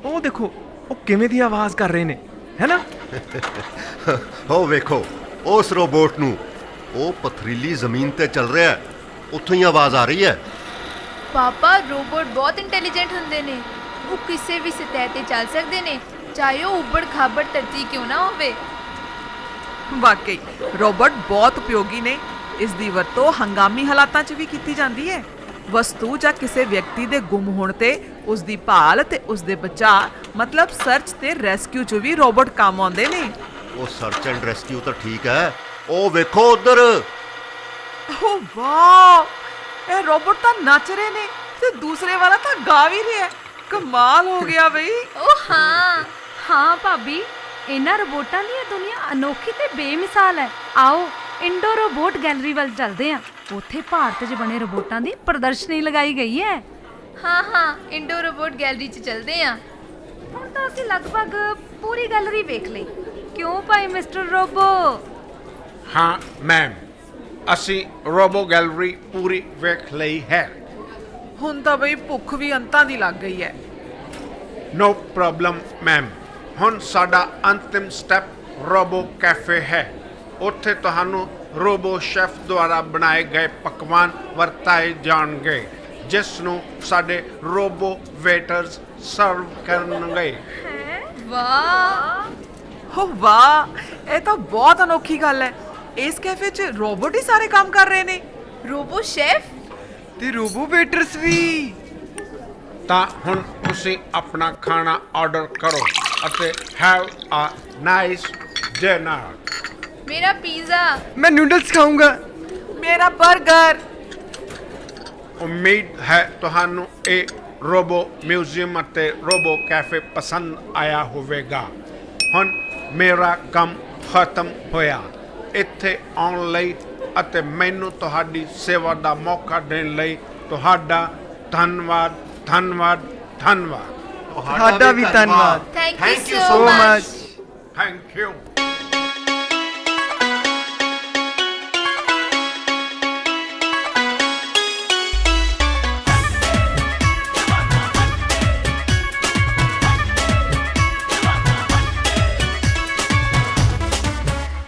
ਉਹ ਦੇਖੋ, ਉਹ ਕਿਵੇਂ ਦੀ ਆਵਾਜ਼ ਕਰ ਰਹੇ ਨੇ, ਹੈ ਨਾ? ਉਹ ਵੇਖੋ ਉਸ ਰੋਬੋਟ ਨੂੰ, ਉਹ ਪਥਰੀਲੀ ਜ਼ਮੀਨ ਤੇ ਚੱਲ ਰਿਹਾ ਹੈ, ਉੱਥੋਂ ਹੀ ਆਵਾਜ਼ ਆ ਰਹੀ ਹੈ। ਪਾਪਾ, ਰੋਬੋਟ ਬਹੁਤ ਇੰਟੈਲੀਜੈਂਟ ਹੁੰਦੇ ਨੇ। ਉਹ ਕਿਸੇ ਵੀ ਸਤਹ ਤੇ ਚੱਲ ਸਕਦੇ ਨੇ, ਚਾਹੇ ਉਹ ਉੱਬੜ ਖਾਬੜ ਧਰਤੀ ਕਿਉਂ ਨਾ ਹੋਵੇ। ਵਾਕਈ ਰੋਬੋਟ ਬਹੁਤ ਉਪਯੋਗੀ ਨੇ। ਇਸ ਦੀ ਵਰਤੋਂ ਹੰਗਾਮੀ ਹਾਲਾਤਾਂ 'ਚ ਵੀ ਕੀਤੀ ਜਾਂਦੀ ਹੈ। ਵਸਤੂ ਜਾਂ ਕਿਸੇ ਵਿਅਕਤੀ ਦੇ ਗੁੰਮ ਹੋਣ ਤੇ ਉਸ ਦੀ ਭਾਲ ਤੇ ਉਸ ਦੇ ਬਚਾਅ ਮਤਲਬ ਸਰਚ ਤੇ ਰੈਸਕਿਊ 'ਚ ਵੀ ਰੋਬੋਟ ਕੰਮ ਆਉਂਦੇ ਨੇ। ਉਹ ਸਰਚ ਐਂਡ ਰੈਸਕਿਊ ਤਾਂ ਠੀਕ ਹੈ, ਉਹ ਵੇਖੋ ਉਧਰ। ਓ ਵਾਓ, ਇਹ ਰੋਬੋਟ ਤਾਂ ਨੱਚ ਰਹੇ ਨੇ ਤੇ ਦੂਸਰੇ ਵਾਲਾ ਤਾਂ ਗਾ ਵੀ ਰਿਹਾ। ਕਮਾਲ ਹੋ ਗਿਆ ਬਈ। ਉਹ ਹਾਂ। ਹਾਂ ਭਾਬੀ, ਇਹਨਾਂ ਰੋਬੋਟਾਂ ਦੀ ਇਹ ਦੁਨੀਆ ਅਨੋਖੀ ਤੇ ਬੇਮਿਸਾਲ ਹੈ। ਆਓ ਇੰਡੋ ਰੋਬੋਟ ਗੈਲਰੀ ਵੱਲ ਚੱਲਦੇ ਹਾਂ। ਉੱਥੇ ਭਾਰਤ 'ਚ ਬਣੇ ਰੋਬੋਟਾਂ ਦੀ ਪ੍ਰਦਰਸ਼ਨੀ ਲਗਾਈ ਗਈ ਹੈ। ਹਾਂ, ਇੰਡੋ ਰੋਬੋਟ ਗੈਲਰੀ 'ਚ ਚੱਲਦੇ ਆ। ਹੁਣ ਤਾਂ ਅਸੀਂ ਲਗਭਗ ਪੂਰੀ ਗੈਲਰੀ ਵੇਖ ਲਈ, ਕਿਉਂ ਭਾਈ ਮਿਸਟਰ ਰੋਬੋ? ਹਾਂ ਮੈਮ, ਅਸੀਂ ਰੋਬੋ ਗੈਲਰੀ ਪੂਰੀ ਵੇਖ ਲਈ ਹੈ। ਹੁਣ ਤਾਂ ਬਈ ਭੁੱਖ ਵੀ ਅੰਤਾਂ ਦੀ ਲੱਗ ਗਈ ਹੈ। No problem ma'am. ਹੁਣ ਸਾਡਾ ਅੰਤਿਮ ਸਟੈਪ ਰੋਬੋ ਕੈਫੇ ਹੈ। ਉੱਥੇ ਤੁਹਾਨੂੰ ਰੋਬੋ ਸ਼ੈਫ ਦੁਆਰਾ ਬਣਾਏ ਗਏ ਪਕਵਾਨ ਵਰਤਾਏ ਜਾਣਗੇ, ਜਿਸ ਨੂੰ ਸਾਡੇ ਰੋਬੋ ਵੇਟਰਸ ਸਰਵ ਕਰਨਗੇ। ਵਾਹ। ਹੋ ਵਾਹ, ਇਹ ਤਾਂ ਬਹੁਤ ਅਨੋਖੀ ਗੱਲ ਹੈ। ਇਸ ਕੈਫੇ 'ਚ ਰੋਬੋਟ ਹੀ ਸਾਰੇ ਕੰਮ ਕਰ ਰਹੇ ਨੇ। ਰੋਬੋ ਸ਼ੈਫ ਤੇ ਰੋਬੋ ਵੇਟਰਸ ਵੀ। ਤਾਂ ਹੁਣ ਤੁਸੀਂ ਆਪਣਾ ਖਾਣਾ ਆਰਡਰ ਕਰੋ ਅਤੇ ਹੈਵ ਅ ਨਾਈਸ ਡਿਨਰ। ਮੇਰਾ ਪੀਜ਼ਾ। ਮੈਂ ਨੂਡਲਸ ਖਾਊਂਗਾ। ਮੇਰਾ 버ਗਰ। ਉਮੀਦ ਹੈ ਤੁਹਾਨੂੰ ਇਹ ਰੋਬੋ ਮਿਊਜ਼ੀਅਮ ਅਤੇ ਰੋਬੋ ਕੈਫੇ ਪਸੰਦ ਆਇਆ ਹੋਵੇਗਾ। ਹੁਣ ਮੇਰਾ ਕੰਮ ਖਤਮ ਹੋਇਆ। ਇੱਥੇ ਆਉਣ ਲਈ ਅਤੇ ਮੈਨੂੰ ਤੁਹਾਡੀ ਸੇਵਾ ਦਾ ਮੌਕਾ ਦੇਣ ਲਈ ਤੁਹਾਡਾ ਧੰਨਵਾਦ, ਧੰਨਵਾਦ, ਧੰਨਵਾਦ। ਤੁਹਾਡਾ ਵੀ ਧੰਨਵਾਦ। Thank you Thank you so so much. much. Thank you.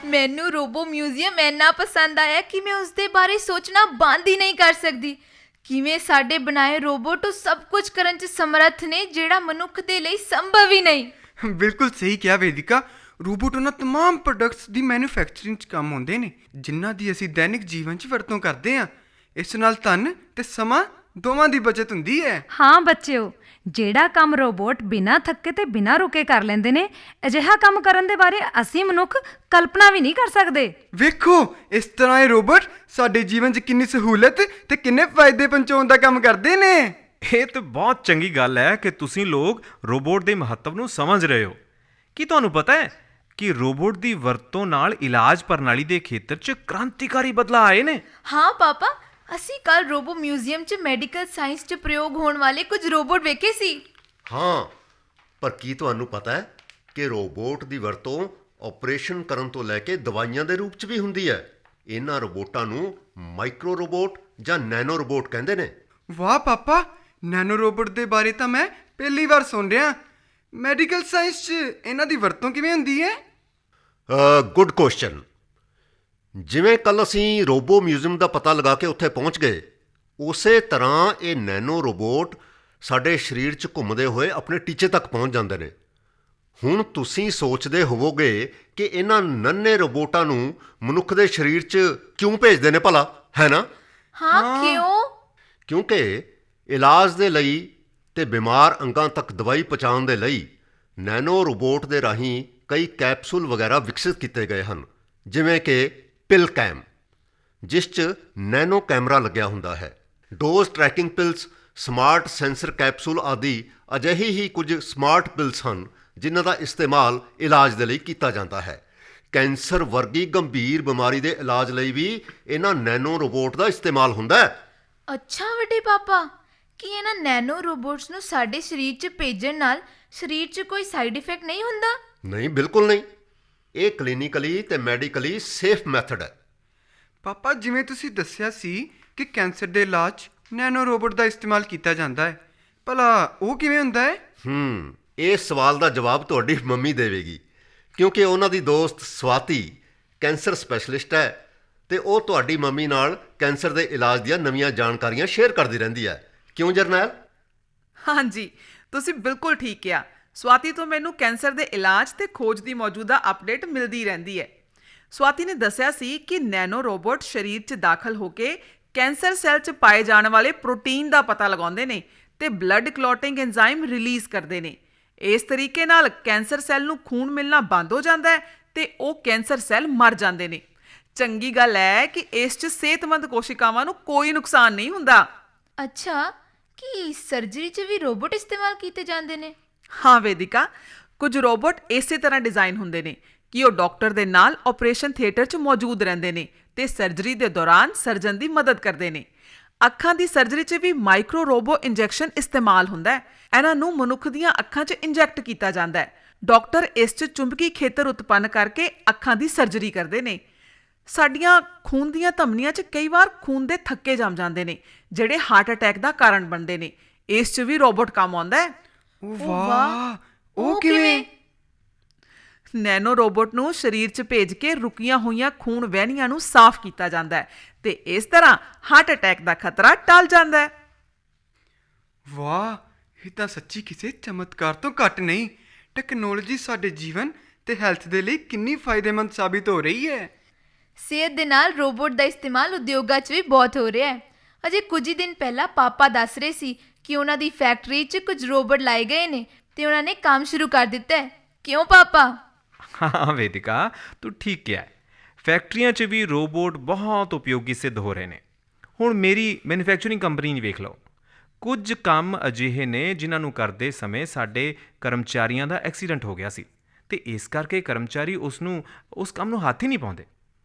ਮੈਨੂੰ ਰੋਬੋ ਮਿਊਜ਼ੀਅਮ ਇੰਨਾ ਪਸੰਦ ਆਇਆ ਕਿ ਮੈਂ ਉਸ ਦੇ ਬਾਰੇ ਸੋਚਣਾ ਬੰਦ ਹੀ ਨਹੀਂ ਕਰ ਸਕਦੀ। ਕਿਵੇਂ ਸਾਡੇ ਬਣਾਏ ਰੋਬੋਟ ਉਹ ਸਭ ਕੁਝ ਕਰਨ 'ਚ ਸਮਰੱਥ ਨੇ ਜਿਹੜਾ ਮਨੁੱਖ ਦੇ ਲਈ ਸੰਭਵ ਹੀ ਨਹੀਂ। ਬਿਲਕੁਲ ਸਹੀ ਕਿਹਾ ਵੇਦਿਕਾ। ਰੋਬੋਟ ਉਹਨਾਂ ਤਮਾਮ ਪ੍ਰੋਡਕਟਸ ਦੀ ਮੈਨੂਫੈਕਚਰਿੰਗ 'ਚ ਕੰਮ ਆਉਂਦੇ ਨੇ ਜਿਨ੍ਹਾਂ ਦੀ ਅਸੀਂ ਦੈਨਿਕ ਜੀਵਨ 'ਚ ਵਰਤੋਂ ਕਰਦੇ ਹਾਂ। ਇਸ ਨਾਲ ਧਨ ਤੇ ਸਮਾਂ ਦੋਵਾਂ ਦੀ ਬਚਤ ਹੁੰਦੀ ਹੈ। ਹਾਂ ਬੱਚਿਓ, ਜਿਹੜਾ ਕੰਮ ਰੋਬੋਟ ਬਿਨਾਂ ਥੱਕੇ ਤੇ ਬਿਨਾਂ ਰੁਕੇ ਕਰ ਲੈਂਦੇ ਨੇ, ਅਜਿਹਾ ਕੰਮ ਕਰਨ ਦੇ ਬਾਰੇ ਅਸੀਂ ਮਨੁੱਖ ਕਲਪਨਾ ਵੀ ਨਹੀਂ ਕਰ ਸਕਦੇ। ਵੇਖੋ ਇਸ ਤਰ੍ਹਾਂ ਇਹ ਰੋਬੋਟ ਸਾਡੇ ਜੀਵਨ 'ਚ ਕਿੰਨੀ ਸਹੂਲਤ ਤੇ ਕਿੰਨੇ ਫਾਇਦੇ ਪਹੁੰਚਾਉਣ ਦਾ ਕੰਮ ਕਰਦੇ ਨੇ। ਇਹ ਤਾਂ ਬਹੁਤ ਚੰਗੀ ਗੱਲ ਹੈ ਕਿ ਤੁਸੀਂ ਲੋਕ ਰੋਬੋਟ ਦੇ ਮਹੱਤਵ ਨੂੰ ਸਮਝ ਰਹੇ ਹੋ। ਕੀ ਤੁਹਾਨੂੰ ਪਤਾ ਹੈ ਕਿ ਰੋਬੋਟ ਦੀ ਵਰਤੋਂ ਨਾਲ ਇਲਾਜ ਪ੍ਰਣਾਲੀ ਦੇ ਖੇਤਰ 'ਚ ਕ੍ਰਾਂਤੀਕਾਰੀ ਬਦਲਾਅ ਆਏ ਨੇ? ਹਾਂ ਪਾਪਾ, ਅਸੀਂ ਕੱਲ ਰੋਬੋ ਮਿਊਜ਼ੀਅਮ 'ਚ ਮੈਡੀਕਲ ਸਾਇੰਸ 'ਚ ਪ੍ਰਯੋਗ ਹੋਣ ਵਾਲੇ ਕੁਝ ਰੋਬੋਟ ਵੇਖੇ ਸੀ। ਹਾਂ, ਪਰ ਕੀ ਤੁਹਾਨੂੰ ਪਤਾ ਹੈ ਕਿ ਰੋਬੋਟ ਦੀ ਵਰਤੋਂ ਆਪਰੇਸ਼ਨ ਕਰਨ ਤੋਂ ਲੈ ਕੇ ਦਵਾਈਆਂ ਦੇ ਰੂਪ 'ਚ ਵੀ ਹੁੰਦੀ ਹੈ। ਇਹਨਾਂ ਰੋਬੋਟਾਂ ਨੂੰ ਮਾਈਕਰੋ ਰੋਬੋਟ ਜਾਂ ਨੈਨੋ ਰੋਬੋਟ ਕਹਿੰਦੇ ਨੇ। ਵਾਹ ਪਾਪਾ, ਨੈਨੋ ਰੋਬੋਟ ਦੇ ਬਾਰੇ ਤਾਂ ਮੈਂ ਪਹਿਲੀ ਵਾਰ ਸੁਣ ਰਿਹਾ। ਮੈਡੀਕਲ ਸਾਇੰਸ 'ਚ ਇਹਨਾਂ ਦੀ ਵਰਤੋਂ ਕਿਵੇਂ ਹੁੰਦੀ ਹੈ? Good question. ਜਿਵੇਂ ਕੱਲ ਅਸੀਂ ਰੋਬੋ ਮਿਊਜ਼ੀਅਮ ਦਾ ਪਤਾ ਲਗਾ ਕੇ ਉੱਥੇ ਪਹੁੰਚ ਗਏ, ਉਸੇ ਤਰ੍ਹਾਂ ਇਹ ਨੈਨੋ ਰੋਬੋਟ ਸਾਡੇ ਸਰੀਰ 'ਚ ਘੁੰਮਦੇ ਹੋਏ ਆਪਣੇ ਟੀਚੇ ਤੱਕ ਪਹੁੰਚ ਜਾਂਦੇ ਨੇ। ਹੁਣ ਤੁਸੀਂ ਸੋਚਦੇ ਹੋਵੋਗੇ ਕਿ ਇਹਨਾਂ ਨੰਨੇ ਰੋਬੋਟਾਂ ਨੂੰ ਮਨੁੱਖ ਦੇ ਸਰੀਰ 'ਚ ਕਿਉਂ ਭੇਜਦੇ ਨੇ ਭਲਾ, ਹੈ ਨਾ? ਹਾਂ, ਕਿਉਂ? ਕਿਉਂਕਿ ਇਲਾਜ ਦੇ ਲਈ ਤੇ ਬਿਮਾਰ ਅੰਗਾਂ ਤੱਕ ਦਵਾਈ ਪਹੁੰਚਾਉਣ ਦੇ ਲਈ ਨੈਨੋ ਰੋਬੋਟ ਦੇ ਰਾਹੀਂ ਕਈ ਕੈਪਸੂਲ ਵਗੈਰਾ ਵਿਕਸਿਤ ਕੀਤੇ ਗਏ ਹਨ, ਜਿਵੇਂ ਕਿ ਪਿਲ ਕੈਮ, ਜਿਸ 'ਚ ਨੈਨੋ ਕੈਮਰਾ ਲੱਗਿਆ ਹੁੰਦਾ ਹੈ। Dose tracking pills, smart sensor capsule ਆਦਿ ਅਜਿਹੀ ਹੀ ਕੁਝ ਸਮਾਰਟ ਪਿਲਸ ਹਨ ਜਿਨ੍ਹਾਂ ਦਾ ਇਸਤੇਮਾਲ ਇਲਾਜ ਦੇ ਲਈ ਕੀਤਾ ਜਾਂਦਾ ਹੈ। ਕੈਂਸਰ ਵਰਗੀ ਗੰਭੀਰ ਬਿਮਾਰੀ ਦੇ ਇਲਾਜ ਲਈ ਵੀ ਇਹਨਾਂ ਨੈਨੋ ਰੋਬੋਟ ਦਾ ਇਸਤੇਮਾਲ ਹੁੰਦਾ ਹੈ। ਅੱਛਾ ਵੱਡੇ ਪਾਪਾ, ਕੀ ਇਹਨਾਂ ਨੈਨੋ ਰੋਬੋਟਸ ਨੂੰ ਸਾਡੇ ਸਰੀਰ 'ਚ ਭੇਜਣ ਨਾਲ ਸਰੀਰ 'ਚ ਕੋਈ ਸਾਈਡ ਇਫੈਕਟ ਨਹੀਂ ਹੁੰਦਾ? ਨਹੀਂ, ਬਿਲਕੁਲ ਨਹੀਂ। ਇਹ ਕਲੀਨਿਕਲੀ ਤੇ ਮੈਡੀਕਲੀ ਸੇਫ ਮੈਥਡ ਹੈ। ਪਾਪਾ, ਜਿਵੇਂ ਤੁਸੀਂ ਦੱਸਿਆ ਸੀ ਕਿ ਕੈਂਸਰ ਦੇ ਇਲਾਜ 'ਚ ਨੈਨੋ ਰੋਬੋਟ ਦਾ ਇਸਤੇਮਾਲ ਕੀਤਾ ਜਾਂਦਾ ਹੈ, ਭਲਾ ਉਹ ਕਿਵੇਂ ਹੁੰਦਾ ਹੈ? ਇਸ ਸਵਾਲ ਦਾ ਜਵਾਬ ਤੁਹਾਡੀ ਮੰਮੀ ਦੇਵੇਗੀ, ਕਿਉਂਕਿ ਉਹਨਾਂ ਦੀ ਦੋਸਤ ਸਵਾਤੀ ਕੈਂਸਰ ਸਪੈਸ਼ਲਿਸਟ ਹੈ ਤੇ ਉਹ ਤੁਹਾਡੀ ਮੰਮੀ ਨਾਲ ਕੈਂਸਰ ਦੇ ਇਲਾਜ ਦੀਆਂ ਨਵੀਆਂ ਜਾਣਕਾਰੀਆਂ ਸ਼ੇਅਰ ਕਰਦੀ ਰਹਿੰਦੀ ਹੈ। ਕਿਉਂ ਜਰਨੈਲ? ਹਾਂਜੀ, ਤੁਸੀਂ ਬਿਲਕੁਲ ਠੀਕ ਕਿਹਾ। ਸਵਾਤੀ ਤੋਂ ਮੈਨੂੰ ਕੈਂਸਰ ਦੇ ਇਲਾਜ ਤੇ ਖੋਜ ਦੀ ਮੌਜੂਦਾ ਅਪਡੇਟ ਮਿਲਦੀ ਰਹਿੰਦੀ ਹੈ। ਸਵਾਤੀ ਨੇ ਦੱਸਿਆ ਸੀ ਕਿ ਨੈਨੋ ਰੋਬੋਟ ਸਰੀਰ 'ਚ ਦਾਖਲ ਹੋ ਕੇ ਕੈਂਸਰ ਸੈੱਲ 'ਚ ਪਾਏ ਜਾਣ ਵਾਲੇ ਪ੍ਰੋਟੀਨ ਦਾ ਪਤਾ ਲਗਾਉਂਦੇ ਨੇ ਤੇ ਬਲੱਡ ਕਲੌਟਿੰਗ ਐਂਜ਼ਾਈਮ ਰਿਲੀਜ਼ ਕਰਦੇ ਨੇ। ਇਸ ਤਰੀਕੇ ਨਾਲ ਕੈਂਸਰ ਸੈੱਲ ਨੂੰ ਖੂਨ ਮਿਲਣਾ ਬੰਦ ਹੋ ਜਾਂਦਾ ਹੈ ਤੇ ਉਹ ਕੈਂਸਰ ਸੈੱਲ ਮਰ ਜਾਂਦੇ ਨੇ। ਚੰਗੀ ਗੱਲ ਹੈ ਕਿ ਇਸ 'ਚ ਸਿਹਤਮੰਦ ਕੋਸ਼ਿਕਾਵਾਂ ਨੂੰ ਕੋਈ ਨੁਕਸਾਨ ਨਹੀਂ ਹੁੰਦਾ। ਅੱਛਾ, ਕੀ ਸਰਜਰੀ 'ਚ ਵੀ ਰੋਬੋਟ ਇਸਤੇਮਾਲ ਕੀਤੇ ਜਾਂਦੇ ਨੇ? ਹਾਂ ਵੇਦਿਕਾ, ਕੁਝ ਰੋਬੋਟ ਇਸੇ ਤਰ੍ਹਾਂ ਡਿਜ਼ਾਈਨ ਹੁੰਦੇ ਨੇ ਕਿ ਉਹ ਡਾਕਟਰ ਦੇ ਨਾਲ ਆਪਰੇਸ਼ਨ ਥੀਏਟਰ 'ਚ ਮੌਜੂਦ ਰਹਿੰਦੇ ਨੇ ਤੇ ਸਰਜਰੀ ਦੇ ਦੌਰਾਨ ਸਰਜਨ ਦੀ ਮਦਦ ਕਰਦੇ ਨੇ। ਅੱਖਾਂ ਦੀ ਸਰਜਰੀ 'ਚ ਵੀ ਮਾਈਕਰੋ ਰੋਬੋ ਇੰਜੈਕਸ਼ਨ ਇਸਤੇਮਾਲ ਹੁੰਦਾ ਹੈ। ਇਹਨਾਂ ਨੂੰ ਮਨੁੱਖ ਦੀਆਂ ਅੱਖਾਂ 'ਚ ਇੰਜੈਕਟ ਕੀਤਾ ਜਾਂਦਾ ਹੈ। ਡਾਕਟਰ ਇਸ 'ਚ ਚੁੰਬਕੀ ਖੇਤਰ ਉਤਪੰਨ ਕਰਕੇ ਅੱਖਾਂ ਦੀ ਸਰਜਰੀ ਕਰਦੇ ਨੇ। ਸਾਡੀਆਂ ਖੂਨ ਦੀਆਂ ਧਮਨੀਆਂ 'ਚ ਕਈ ਵਾਰ ਖੂਨ ਦੇ ਥੱਕੇ ਜੰਮ ਜਾਂਦੇ ਨੇ ਜਿਹੜੇ ਹਾਰਟ ਅਟੈਕ ਦਾ ਕਾਰਨ ਬਣਦੇ ਨੇ। ਇਸ 'ਚ ਵੀ ਰੋਬੋਟ ਕੰਮ ਆਉਂਦਾ ਹੈ। ਵਾਹ, ਉਹ ਕਿਵੇਂ? ਨੈਨੋ ਰੋਬੋਟ ਨੂੰ ਸਰੀਰ 'ਚ ਭੇਜ ਕੇ ਰੁਕੀਆਂ ਹੋਈਆਂ ਖੂਨ ਵਹਿਣੀਆਂ ਨੂੰ ਸਾਫ਼ ਕੀਤਾ ਜਾਂਦਾ ਹੈ ਤੇ ਇਸ ਤਰ੍ਹਾਂ ਹਾਰਟ ਅਟੈਕ ਦਾ ਖਤਰਾ ਟਲ ਜਾਂਦਾ ਹੈ। ਵਾਹ, ਇਹ ਤਾਂ ਸੱਚੀ ਕਿਸੇ ਚਮਤਕਾਰ ਤੋਂ ਘੱਟ ਨਹੀਂ। ਟੈਕਨੋਲੋਜੀ ਸਾਡੇ ਜੀਵਨ ਤੇ ਹੈਲਥ ਦੇ ਲਈ ਕਿੰਨੀ ਫਾਇਦੇਮੰਦ ਸਾਬਿਤ ਹੋ ਰਹੀ ਹੈ। ਸਿਹਤ ਦੇ ਨਾਲ ਰੋਬੋਟ ਦਾ ਇਸਤੇਮਾਲ ਉਦਯੋਗਾਂ 'ਚ ਵੀ ਬਹੁਤ ਹੋ ਰਿਹਾ ਹੈ। ਅਜੇ ਕੁਝ ਹੀ ਦਿਨ ਪਹਿਲਾਂ ਪਾਪਾ ਦੱਸ ਰਹੇ ਸੀ ਕਿ ਉਹਨਾਂ ਦੀ ਫੈਕਟਰੀ 'ਚ ਕੁਝ ਰੋਬੋਟ ਲਾਏ ਗਏ ਨੇ ਤੇ ਉਹਨਾਂ ਨੇ ਕੰਮ ਸ਼ੁਰੂ ਕਰ ਦਿੱਤਾ ਹੈ। ਕਿਉਂ ਪਾਪਾ? ਹਾਂ ਵੇਦਿਕਾ, ਤੂੰ ਠੀਕ ਕਿਹਾ ਹੈ। ਫੈਕਟਰੀਆਂ 'ਚ ਵੀ ਰੋਬੋਟ ਬਹੁਤ ਉਪਯੋਗੀ ਸਿੱਧ ਹੋ ਰਹੇ ਨੇ। ਹੁਣ ਮੇਰੀ ਮੈਨੂਫੈਕਚਰਿੰਗ ਕੰਪਨੀ ਨੂੰ ਵੇਖ ਲਓ। ਕੁਝ ਕੰਮ ਅਜਿਹੇ ਨੇ ਜਿਨ੍ਹਾਂ ਨੂੰ ਕਰਦੇ ਸਮੇਂ ਸਾਡੇ ਕਰਮਚਾਰੀਆਂ ਦਾ ਐਕਸੀਡੈਂਟ ਹੋ ਗਿਆ ਸੀ ਤੇ ਇਸ ਕਰਕੇ ਕਰਮਚਾਰੀ ਉਸ ਕੰਮ ਨੂੰ ਹੱਥ ਹੀ ਨਹੀਂ ਪਾਉਂਦੇ।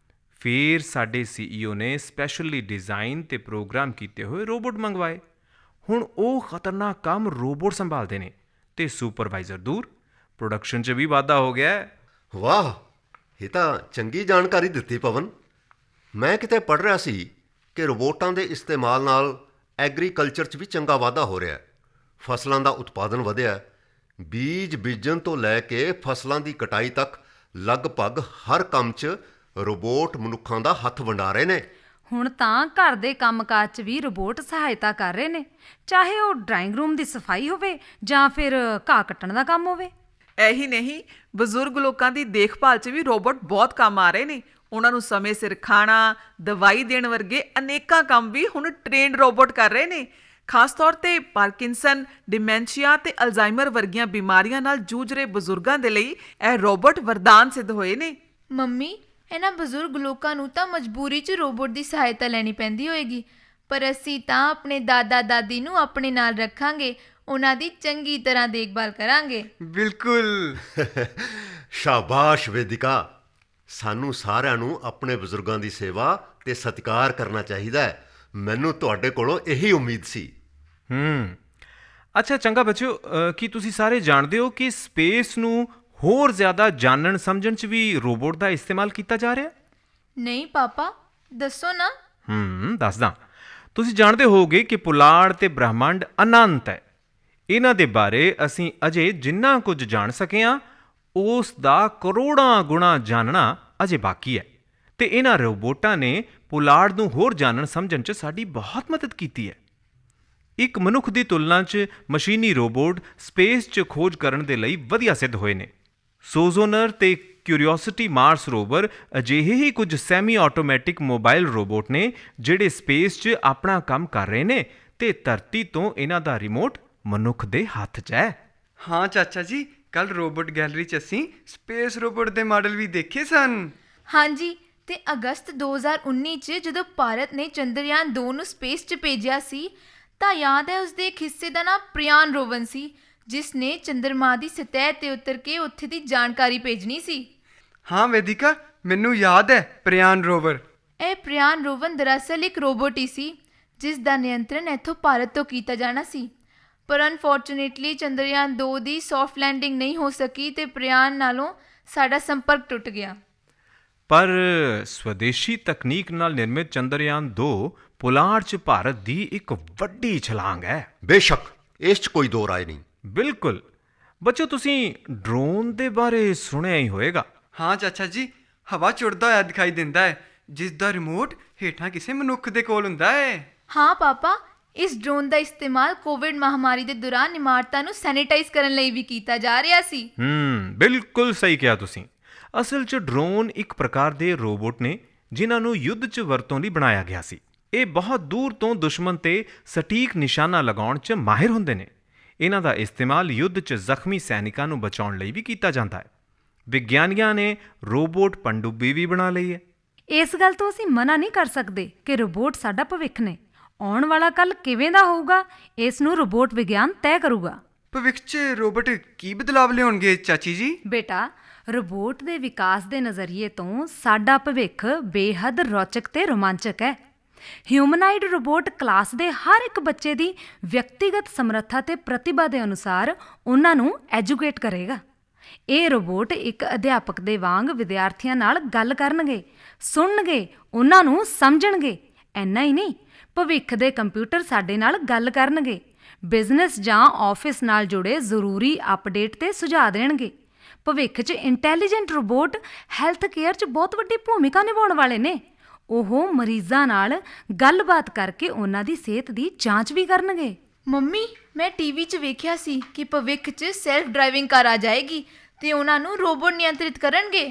ਫਿਰ ਸਾਡੇ CEO ਨੇ ਸਪੈਸ਼ਲੀ ਡਿਜ਼ਾਈਨ ਤੇ ਪ੍ਰੋਗਰਾਮ ਕੀਤੇ ਹੋਏ ਰੋਬੋਟ ਮੰਗਵਾਏ। ਹੁਣ ਉਹ ਖਤਰਨਾਕ ਕੰਮ ਰੋਬੋਟ ਸੰਭਾਲਦੇ ਨੇ ਤੇ ਸੁਪਰਵਾਈਜ਼ਰ ਦੂਰ। ਪ੍ਰੋਡਕਸ਼ਨ 'ਚ ਵੀ ਵਾਧਾ ਹੋ ਗਿਆ ਹੈ। ਵਾਹ, ਇਹ ਤਾਂ ਚੰਗੀ ਜਾਣਕਾਰੀ ਦਿੱਤੀ ਪਵਨ। ਮੈਂ ਕਿਤੇ ਪੜ੍ਹ ਰਿਹਾ ਸੀ ਕਿ ਰੋਬੋਟਾਂ ਦੇ ਇਸਤੇਮਾਲ ਨਾਲ ਐਗਰੀਕਲਚਰ 'ਚ ਵੀ ਚੰਗਾ ਵਾਧਾ ਹੋ ਰਿਹਾ ਹੈ। ਫਸਲਾਂ ਦਾ ਉਤਪਾਦਨ ਵਧਿਆ। ਬੀਜ ਬੀਜਣ ਤੋਂ ਲੈ ਕੇ ਫਸਲਾਂ ਦੀ ਕਟਾਈ ਤੱਕ ਲਗਭਗ ਹਰ ਕੰਮ 'ਚ ਰੋਬੋਟ ਮਨੁੱਖਾਂ ਦਾ ਹੱਥ ਵੰਡਾ ਰਹੇ ਨੇ। ਹੁਣ ਤਾਂ ਘਰ ਦੇ ਕੰਮਕਾਜ 'ਚ ਵੀ ਰੋਬੋਟ ਸਹਾਇਤਾ ਕਰ ਰਹੇ ਨੇ, ਚਾਹੇ ਉਹ ਡਰਾਇੰਗ ਰੂਮ ਦੀ ਸਫਾਈ ਹੋਵੇ ਜਾਂ ਫਿਰ ਘਾਹ ਕੱਟਣ ਦਾ ਕੰਮ ਹੋਵੇ। ਇਹੀ ਨਹੀਂ, ਬਜ਼ੁਰਗ ਲੋਕਾਂ ਦੀ ਦੇਖਭਾਲ 'ਚ ਵੀ ਰੋਬੋਟ ਬਹੁਤ ਕੰਮ ਆ ਰਹੇ ਨੇ। ਉਹਨਾਂ ਨੂੰ ਸਮੇਂ ਸਿਰ ਖਾਣਾ, ਦਵਾਈ ਦੇਣ ਵਰਗੇ ਅਨੇਕਾਂ ਕੰਮ ਵੀ ਹੁਣ ਟ੍ਰੇਨਡ ਰੋਬੋਟ ਕਰ ਰਹੇ ਨੇ। ਖਾਸ ਤੌਰ ਤੇ ਪਾਰਕਿੰਸਨ, ਡਿਮੈਂਸ਼ੀਆ ਤੇ ਅਲਜ਼ਾਈਮਰ ਵਰਗੀਆਂ ਬਿਮਾਰੀਆਂ ਨਾਲ ਜੂਝ ਰਹੇ ਬਜ਼ੁਰਗਾਂ ਦੇ ਲਈ ਇਹ ਰੋਬੋਟ ਵਰਦਾਨ ਸਿੱਧ ਹੋਏ ਨੇ। ਮੰਮੀ, ਇਹਨਾਂ ਬਜ਼ੁਰਗ ਲੋਕਾਂ ਨੂੰ ਤਾਂ ਮਜਬੂਰੀ 'ਚ ਰੋਬੋਟ ਦੀ ਸਹਾਇਤਾ ਲੈਣੀ ਪੈਂਦੀ ਹੋਏਗੀ, ਪਰ ਅਸੀਂ ਤਾਂ ਆਪਣੇ ਦਾਦਾ ਦਾਦੀ ਨੂੰ ਆਪਣੇ ਨਾਲ ਰੱਖਾਂਗੇ, ਉਹਨਾਂ ਦੀ ਚੰਗੀ ਤਰ੍ਹਾਂ ਦੇਖਭਾਲ ਕਰਾਂਗੇ। ਬਿਲਕੁਲ। ਸ਼ਾਬਾਸ਼ ਵੇਦਿਕਾ, ਸਾਨੂੰ ਸਾਰਿਆਂ ਨੂੰ ਆਪਣੇ ਬਜ਼ੁਰਗਾਂ ਦੀ ਸੇਵਾ ਤੇ ਸਤਿਕਾਰ ਕਰਨਾ ਚਾਹੀਦਾ ਹੈ। ਮੈਨੂੰ ਤੁਹਾਡੇ ਕੋਲੋਂ ਇਹੀ ਉਮੀਦ ਸੀ। ਅੱਛਾ ਚੰਗਾ ਬੱਚਿਓ, ਕੀ ਤੁਸੀਂ ਸਾਰੇ ਜਾਣਦੇ ਹੋ ਕਿ ਸਪੇਸ ਨੂੰ ਹੋਰ ਜ਼ਿਆਦਾ ਜਾਣਨ ਸਮਝਣ 'ਚ ਵੀ ਰੋਬੋਟ ਦਾ ਇਸਤੇਮਾਲ ਕੀਤਾ ਜਾ ਰਿਹਾ? ਨਹੀਂ ਪਾਪਾ, ਦੱਸੋ ਨਾ। ਦੱਸਦਾ। ਤੁਸੀਂ ਜਾਣਦੇ ਹੋਵੋਗੇ ਕਿ ਪੁਲਾੜ ਤੇ ਬ੍ਰਹਿਮੰਡ ਅਨੰਤ ਹੈ। ਇਹਨਾਂ ਦੇ ਬਾਰੇ ਅਸੀਂ ਅਜੇ ਜਿੰਨਾ ਕੁਝ ਜਾਣ ਸਕੇ ਹਾਂ, ਉਸ ਦਾ ਕਰੋੜਾਂ ਗੁਣਾ ਜਾਣਨਾ ਅਜੇ ਬਾਕੀ ਹੈ। ਤੇ ਇਹਨਾਂ ਰੋਬੋਟਾਂ ਨੇ ਪੁਲਾੜ ਨੂੰ ਹੋਰ ਜਾਣਨ ਸਮਝਣ 'ਚ ਸਾਡੀ ਬਹੁਤ ਮਦਦ ਕੀਤੀ ਹੈ। ਇੱਕ ਮਨੁੱਖ ਦੀ ਤੁਲਨਾ 'ਚ ਮਸ਼ੀਨੀ ਰੋਬੋਟ ਸਪੇਸ 'ਚ ਖੋਜ ਕਰਨ ਦੇ ਲਈ ਵਧੀਆ ਸਿੱਧ ਹੋਏ ਨੇ। ਸੋਜੋਨਰ ਤੇ ਕਿਊਰੀਓਸਿਟੀ ਮਾਰਸ ਰੋਵਰ ਅਜਿਹੇ ਹੀ ਕੁਝ ਸੈਮੀ ਆਟੋਮੈਟਿਕ ਮੋਬਾਈਲ ਰੋਬੋਟ ਨੇ ਜਿਹੜੇ ਸਪੇਸ 'ਚ ਆਪਣਾ ਕੰਮ ਕਰ ਰਹੇ ਨੇ ਤੇ ਧਰਤੀ ਤੋਂ ਇਹਨਾਂ ਦਾ ਰਿਮੋਟ ਮਨੁੱਖ ਦੇ ਹੱਥ 'ਚ ਹੈ। ਹਾਂ ਚਾਚਾ ਜੀ, ਕੱਲ ਰੋਬੋਟ ਗੈਲਰੀ 'ਚ ਅਸੀਂ ਸਪੇਸ ਰੋਬੋਟ ਦੇ ਮਾਡਲ ਵੀ ਦੇਖੇ ਸਨ। ਹਾਂਜੀ, ਤੇ ਅਗਸਤ 2019 'ਚ ਜਦੋਂ ਭਾਰਤ ਨੇ ਚੰਦਰਯਾਨ 2 ਨੂੰ ਸਪੇਸ 'ਚ ਭੇਜਿਆ ਸੀ, ਤਾਂ ਯਾਦ ਹੈ ਉਸਦੇ ਇੱਕ ਹਿੱਸੇ ਦਾ ਨਾਮ ਪ੍ਰਿਆਨ ਰੋਵਨ ਸੀ, ਜਿਸ ਨੇ ਚੰਦਰਮਾ ਦੀ ਸਤਹ ਤੇ ਉਤਰ ਕੇ ਉੱਥੇ ਦੀ ਜਾਣਕਾਰੀ ਭੇਜਣੀ ਸੀ। ਹਾਂ ਵੇਦਿਕਾ, ਮੈਨੂੰ ਯਾਦ ਹੈ ਪ੍ਰਿਆਨ ਰੋਵਰ। ਇਹ ਪ੍ਰਿਆਨ ਰੋਵਨ ਦਰਅਸਲ ਇੱਕ ਰੋਬੋਟ ਹੀ ਸੀ, ਜਿਸ ਦਾ ਨਿਯੰਤਰਣ ਇੱਥੋਂ ਭਾਰਤ ਤੋਂ ਕੀਤਾ ਜਾਣਾ ਸੀ। ਪਰ ਅਨਫੋਰਚੂਨੇਟਲੀ ਚੰਦਰਯਾਨ 2 ਦੀ ਸੌਫਟ ਲੈਂਡਿੰਗ ਨਹੀਂ ਹੋ ਸਕੀ ਤੇ ਪ੍ਰਿਆਨ ਨਾਲੋਂ ਸਾਡਾ ਸੰਪਰਕ ਟੁੱਟ ਗਿਆ। ਪਰ ਸਵਦੇਸ਼ੀ ਤਕਨੀਕ ਨਾਲ ਨਿਰਮਿਤ ਚੰਦਰਯਾਨ 2 ਪੁਲਾੜ 'ਚ ਭਾਰਤ ਦੀ ਇੱਕ ਵੱਡੀ ਛਲਾਂਗ ਹੈ। ਬੇਸ਼ੱਕ, ਇਸ 'ਚ ਕੋਈ ਦੋ ਰਾਏ ਨਹੀਂ। ਬਿਲਕੁਲ। ਬੱਚੋ, ਤੁਸੀਂ ਡਰੋਨ ਦੇ ਬਾਰੇ ਸੁਣਿਆ ਹੀ ਹੋਵੇਗਾ। ਹਾਂ ਚਾਚਾ ਜੀ, ਹਵਾ 'ਚ ਉੱਡਦਾ ਹੋਇਆ ਦਿਖਾਈ ਦਿੰਦਾ ਹੈ, ਜਿਸ ਦਾ ਰਿਮੋਟ ਹੇਠਾਂ ਕਿਸੇ ਮਨੁੱਖ ਦੇ ਕੋਲ ਹੁੰਦਾ ਹੈ। ਹਾਂ ਪਾਪਾ, ਇਸ ਡਰੋਨ ਦਾ ਇਸਤੇਮਾਲ ਕੋਵਿਡ ਮਹਾਮਾਰੀ ਦੇ ਦੌਰਾਨ ਇਮਾਰਤਾਂ ਨੂੰ ਸੈਨੀਟਾਈਜ਼ ਕਰਨ ਲਈ ਵੀ ਕੀਤਾ ਜਾ ਰਿਹਾ ਸੀ। ਬਿਲਕੁਲ ਸਹੀ ਕਿਹਾ ਤੁਸੀਂ। ਅਸਲ 'ਚ ਡਰੋਨ ਇੱਕ ਪ੍ਰਕਾਰ ਦੇ ਰੋਬੋਟ ਨੇ ਜਿਨ੍ਹਾਂ ਨੂੰ ਯੁੱਧ 'ਚ ਵਰਤੋਂ ਲਈ ਬਣਾਇਆ ਗਿਆ ਸੀ। ਇਹ ਬਹੁਤ ਦੂਰ ਤੋਂ ਦੁਸ਼ਮਣ ਤੇ ਸਟੀਕ ਨਿਸ਼ਾਨਾ ਲਗਾਉਣ 'ਚ ਮਾਹਿਰ ਹੁੰਦੇ ਨੇ। ਇਹਨਾਂ ਦਾ ਇਸਤੇਮਾਲ ਯੁੱਧ 'ਚ ਜ਼ਖਮੀ ਸੈਨਿਕਾਂ ਨੂੰ ਬਚਾਉਣ ਲਈ ਵੀ ਕੀਤਾ ਜਾਂਦਾ ਹੈ। ਵਿਗਿਆਨੀਆਂ ਨੇ ਰੋਬੋਟ ਪਣਡੁੱਬੀ ਵੀ ਬਣਾ ਲਈ ਹੈ। ਇਸ ਗੱਲ ਤੋਂ ਅਸੀਂ ਮਨਾ ਨਹੀਂ ਕਰ ਸਕਦੇ ਕਿ ਰੋਬੋਟ ਸਾਡਾ ਭਵਿੱਖ ਨੇ। ਆਉਣ ਵਾਲਾ ਕੱਲ੍ਹ ਕਿਵੇਂ ਦਾ ਹੋਊਗਾ, ਇਸ ਨੂੰ ਰੋਬੋਟ ਵਿਗਿਆਨ ਤੈਅ ਕਰੂਗਾ। ਭਵਿੱਖ 'ਚ ਰੋਬੋਟ ਕੀ ਬਦਲਾਵ ਲਿਆਉਣਗੇ ਚਾਚੀ ਜੀ? ਬੇਟਾ, ਰੋਬੋਟ ਦੇ ਵਿਕਾਸ ਦੇ ਨਜ਼ਰੀਏ ਤੋਂ ਸਾਡਾ ਭਵਿੱਖ ਬੇਹੱਦ ਰੌਚਕ ਤੇ ਰੋਮਾਂਚਕ ਹੈ। ਹਿਊਮਨਾਇਡ ਰੋਬੋਟ ਕਲਾਸ ਦੇ ਹਰ ਇੱਕ ਬੱਚੇ ਦੀ ਵਿਅਕਤੀਗਤ ਸਮਰੱਥਾ ਤੇ ਪ੍ਰਤਿਭਾ ਦੇ ਅਨੁਸਾਰ ਉਹਨਾਂ ਨੂੰ ਐਜੂਕੇਟ ਕਰੇਗਾ। ਇਹ ਰੋਬੋਟ ਇੱਕ ਅਧਿਆਪਕ ਦੇ ਵਾਂਗ ਵਿਦਿਆਰਥੀਆਂ ਨਾਲ ਗੱਲ ਕਰਨਗੇ, ਸੁਣਨਗੇ, ਉਹਨਾਂ ਨੂੰ ਸਮਝਣਗੇ। ਇੰਨਾ ਹੀ ਨਹੀਂ, ਭਵਿੱਖ ਦੇ ਕੰਪਿਊਟਰ ਸਾਡੇ ਨਾਲ ਗੱਲ ਕਰਨਗੇ, ਬਿਜ਼ਨਸ ਜਾਂ ਆਫਿਸ ਨਾਲ ਜੁੜੇ ਜ਼ਰੂਰੀ ਅਪਡੇਟ ਤੇ ਸੁਝਾਅ ਦੇਣਗੇ। ਭਵਿੱਖ 'ਚ ਇੰਟੈਲੀਜੈਂਟ ਰੋਬੋਟ ਹੈਲਥ ਕੇਅਰ 'ਚ ਬਹੁਤ ਵੱਡੀ ਭੂਮਿਕਾ ਨਿਭਾਉਣ ਵਾਲੇ ਨੇ। ਉਹ ਮਰੀਜ਼ਾਂ ਨਾਲ ਗੱਲਬਾਤ ਕਰਕੇ ਉਹਨਾਂ ਦੀ ਸਿਹਤ ਦੀ ਜਾਂਚ ਵੀ ਕਰਨਗੇ। ਮੰਮੀ, ਮੈਂ ਟੀਵੀ 'ਚ ਵੇਖਿਆ ਸੀ ਕਿ ਭਵਿੱਖ 'ਚ ਸੈਲਫ ਡਰਾਈਵਿੰਗ ਕਾਰ ਆ ਜਾਏਗੀ ਤੇ ਉਹਨਾਂ ਨੂੰ ਰੋਬੋਟ ਨਿਯੰਤਰਿਤ ਕਰਨਗੇ।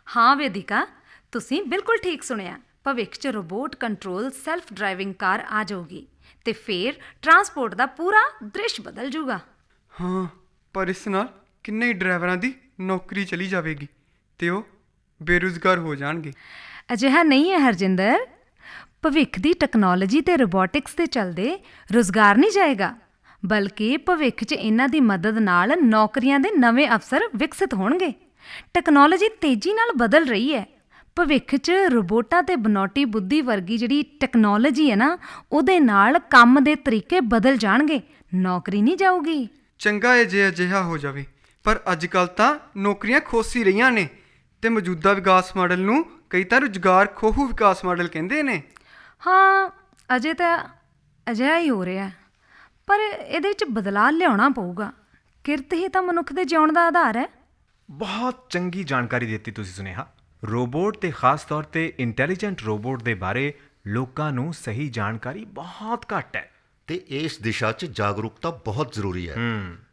ਹਾਂ ਵੇਦਿਕਾ, ਤੁਸੀਂ ਬਿਲਕੁਲ ਠੀਕ ਸੁਣਿਆ। ਭਵਿੱਖ 'ਚ ਰੋਬੋਟ ਕੰਟਰੋਲ ਸੈਲਫ ਡਰਾਈਵਿੰਗ ਕਾਰ ਆ ਜਾਊਗੀ ਤੇ ਫਿਰ ਟਰਾਂਸਪੋਰਟ ਦਾ ਪੂਰਾ ਦ੍ਰਿਸ਼ ਬਦਲ ਜੂਗਾ। ਹਾਂ, ਪਰ ਇਸ ਨਾਲ ਕਿੰਨੇ ਹੀ ਡਰਾਈਵਰਾਂ ਦੀ ਨੌਕਰੀ ਚਲੀ ਜਾਵੇਗੀ ਤੇ ਉਹ ਬੇਰੁਜ਼ਗਾਰ ਹੋ ਜਾਣਗੇ। ਅਜਿਹਾ ਨਹੀਂ ਹੈ ਹਰਜਿੰਦਰ। ਭਵਿੱਖ ਦੀ ਟੈਕਨੋਲੋਜੀ ਤੇ ਰੋਬੋਟਿਕਸ ਦੇ ਚੱਲਦੇ ਰੁਜ਼ਗਾਰ ਨਹੀਂ ਜਾਏਗਾ, ਬਲਕਿ ਭਵਿੱਖ 'ਚ ਇਹਨਾਂ ਦੀ ਮਦਦ ਨਾਲ ਨੌਕਰੀਆਂ ਦੇ ਨਵੇਂ ਅਵਸਰ ਵਿਕਸਿਤ ਹੋਣਗੇ। ਟੈਕਨੋਲੋਜੀ ਤੇਜ਼ੀ ਨਾਲ ਬਦਲ ਰਹੀ ਹੈ। ਭਵਿੱਖ 'ਚ ਰੋਬੋਟਾਂ ਤੇ ਬਨੌਟੀ ਬੁੱਧੀ ਵਰਗੀ ਜਿਹੜੀ ਟੈਕਨੋਲੋਜੀ ਹੈ ਨਾ, ਉਹਦੇ ਨਾਲ ਕੰਮ ਦੇ ਤਰੀਕੇ ਬਦਲ ਜਾਣਗੇ, ਨੌਕਰੀ ਨਹੀਂ ਜਾਊਗੀ। ਚੰਗਾ ਹੈ ਜੇ ਅਜਿਹਾ ਹੋ ਜਾਵੇ, ਪਰ ਅੱਜ ਕੱਲ੍ਹ ਤਾਂ ਨੌਕਰੀਆਂ ਖੋਸ ਹੀ ਰਹੀਆਂ ਨੇ ਤੇ ਮੌਜੂਦਾ ਵਿਕਾਸ ਮਾਡਲ ਨੂੰ ਕਈ ਤਾਂ ਰੁਜ਼ਗਾਰ ਖੋਹੂ ਵਿਕਾਸ ਮਾਡਲ ਕਹਿੰਦੇ ਨੇ। ਹਾਂ, ਅਜੇ ਤਾਂ ਅਜਿਹਾ ਹੀ ਹੋ ਰਿਹਾ, ਪਰ ਇਹਦੇ ਵਿੱਚ ਬਦਲਾਅ ਲਿਆਉਣਾ ਪਊਗਾ। ਕਿਰਤ ਹੀ ਤਾਂ ਮਨੁੱਖ ਦੇ ਜਿਉਣ ਦਾ ਆਧਾਰ ਹੈ। ਬਹੁਤ ਚੰਗੀ ਜਾਣਕਾਰੀ ਦਿੱਤੀ ਤੁਸੀਂ ਸੁਨੇਹਾ। ਰੋਬੋਟ ਤੇ ਖਾਸ ਤੌਰ ਤੇ ਇੰਟੈਲੀਜੈਂਟ ਰੋਬੋਟ ਦੇ ਬਾਰੇ ਲੋਕਾਂ ਨੂੰ ਸਹੀ ਜਾਣਕਾਰੀ ਬਹੁਤ ਘੱਟ ਹੈ। ਤੇ ਇਸ ਦਿਸ਼ਾ 'ਚ ਜਾਗਰੂਕਤਾ ਬਹੁਤ ਜ਼ਰੂਰੀ ਹੈ।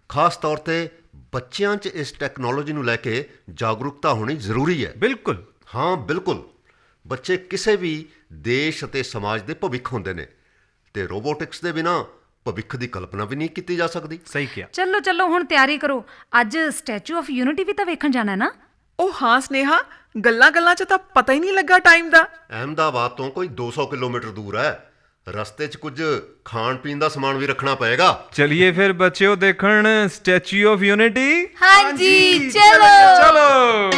ਖਾਸ ਤੌਰ ਤੇ ਬੱਚਿਆਂ 'ਚ ਇਸ ਟੈਕਨੋਲੋਜੀ ਨੂੰ ਲੈ ਕੇ ਜਾਗਰੂਕਤਾ ਹੋਣੀ ਜ਼ਰੂਰੀ ਹੈ। ਬਿਲਕੁਲ। ਹਾਂ ਬਿਲਕੁਲ, ਬੱਚੇ ਕਿਸੇ ਵੀ ਦੇਸ਼ ਅਤੇ ਸਮਾਜ ਦੇ ਭਵਿੱਖ ਹੁੰਦੇ ਨੇ ਤੇ ਰੋਬੋਟਿਕਸ ਦੇ ਬਿਨਾਂ ਭਵਿੱਖ ਦੀ ਕਲਪਨਾ ਵੀ ਨਹੀਂ ਕੀਤੀ ਜਾ ਸਕਦੀ। ਸਹੀ ਕਿਹਾ। ਚਲੋ ਚਲੋ ਹੁਣ ਤਿਆਰੀ ਕਰੋ, ਅੱਜ ਸਟੈਚੂ ਆਫ ਯੂਨਿਟੀ ਵੀ ਤਾਂ ਵੇਖਣ ਜਾਣਾ ਨਾ। ਉਹ ਹਾਂ ਸਨੇਹਾ, ਗੱਲਾਂ-ਗੱਲਾਂ 'ਚ ਤਾਂ ਪਤਾ ਹੀ ਨਹੀਂ ਲੱਗਾ ਟਾਈਮ ਦਾ। ਅਹਿਮਦਾਬਾਦ ਤੋਂ ਕੋਈ 200 ਕਿਲੋਮੀਟਰ ਦੂਰ ਹੈ। ਰਸਤੇ 'ਚ ਕੁਝ ਖਾਣ ਪੀਣ ਦਾ ਸਮਾਨ ਵੀ ਰੱਖਣਾ ਪਏਗਾ। ਚਲਿਏ ਫਿਰ ਬੱਚਿਓ ਦੇਖਣ ਸਟੈਚੂ ਆਫ ਯੂਨਿਟੀ। ਹਾਂਜੀ ਚਲੋ। ਚਲੋ।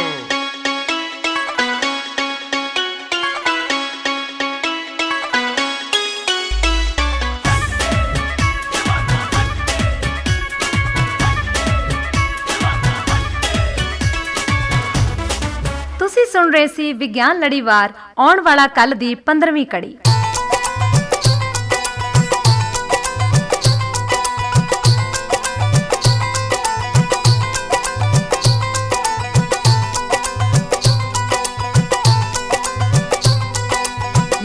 ਤੁਸੀਂ ਸੁਣ ਰਹੇ ਸੀ ਵਿਗਿਆਨ ਲੜੀਵਾਰ, ਆਉਣ ਵਾਲਾ ਕੱਲ ਦੀ 15ਵੀਂ ਕੜੀ।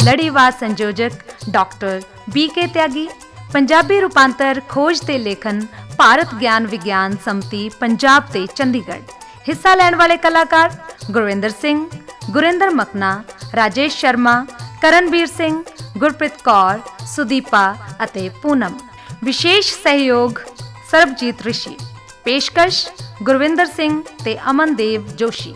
ਲੜੀਵਾਰ ਸੰਯੋਜਕ ਡਾਕਟਰ BK ਤਿਆਗੀ। ਪੰਜਾਬੀ ਰੂਪਾਂਤਰ ਖੋਜ ਤੇ ਲੇਖਨ ਭਾਰਤ ਗਿਆਨ ਵਿਗਿਆਨ ਸੰਮਤੀ ਪੰਜਾਬ ਤੇ ਚੰਡੀਗੜ੍ਹ। ਹਿੱਸਾ ਲੈਣ ਵਾਲੇ ਕਲਾਕਾਰ ਗੁਰਵਿੰਦਰ ਸਿੰਘ, ਗੁਰਿੰਦਰ ਮਕਨਾ, ਰਾਜੇਸ਼ ਸ਼ਰਮਾ, ਕਰਨਵੀਰ ਸਿੰਘ, ਗੁਰਪ੍ਰੀਤ ਕੌਰ, ਸੁਦੀਪਾ ਅਤੇ ਪੂਨਮ। ਵਿਸ਼ੇਸ਼ ਸਹਿਯੋਗ ਸਰਬਜੀਤ ਰਿਸ਼ੀ। ਪੇਸ਼ਕਸ਼ ਗੁਰਵਿੰਦਰ ਸਿੰਘ ਤੇ ਅਮਨਦੇਵ ਜੋਸ਼ੀ।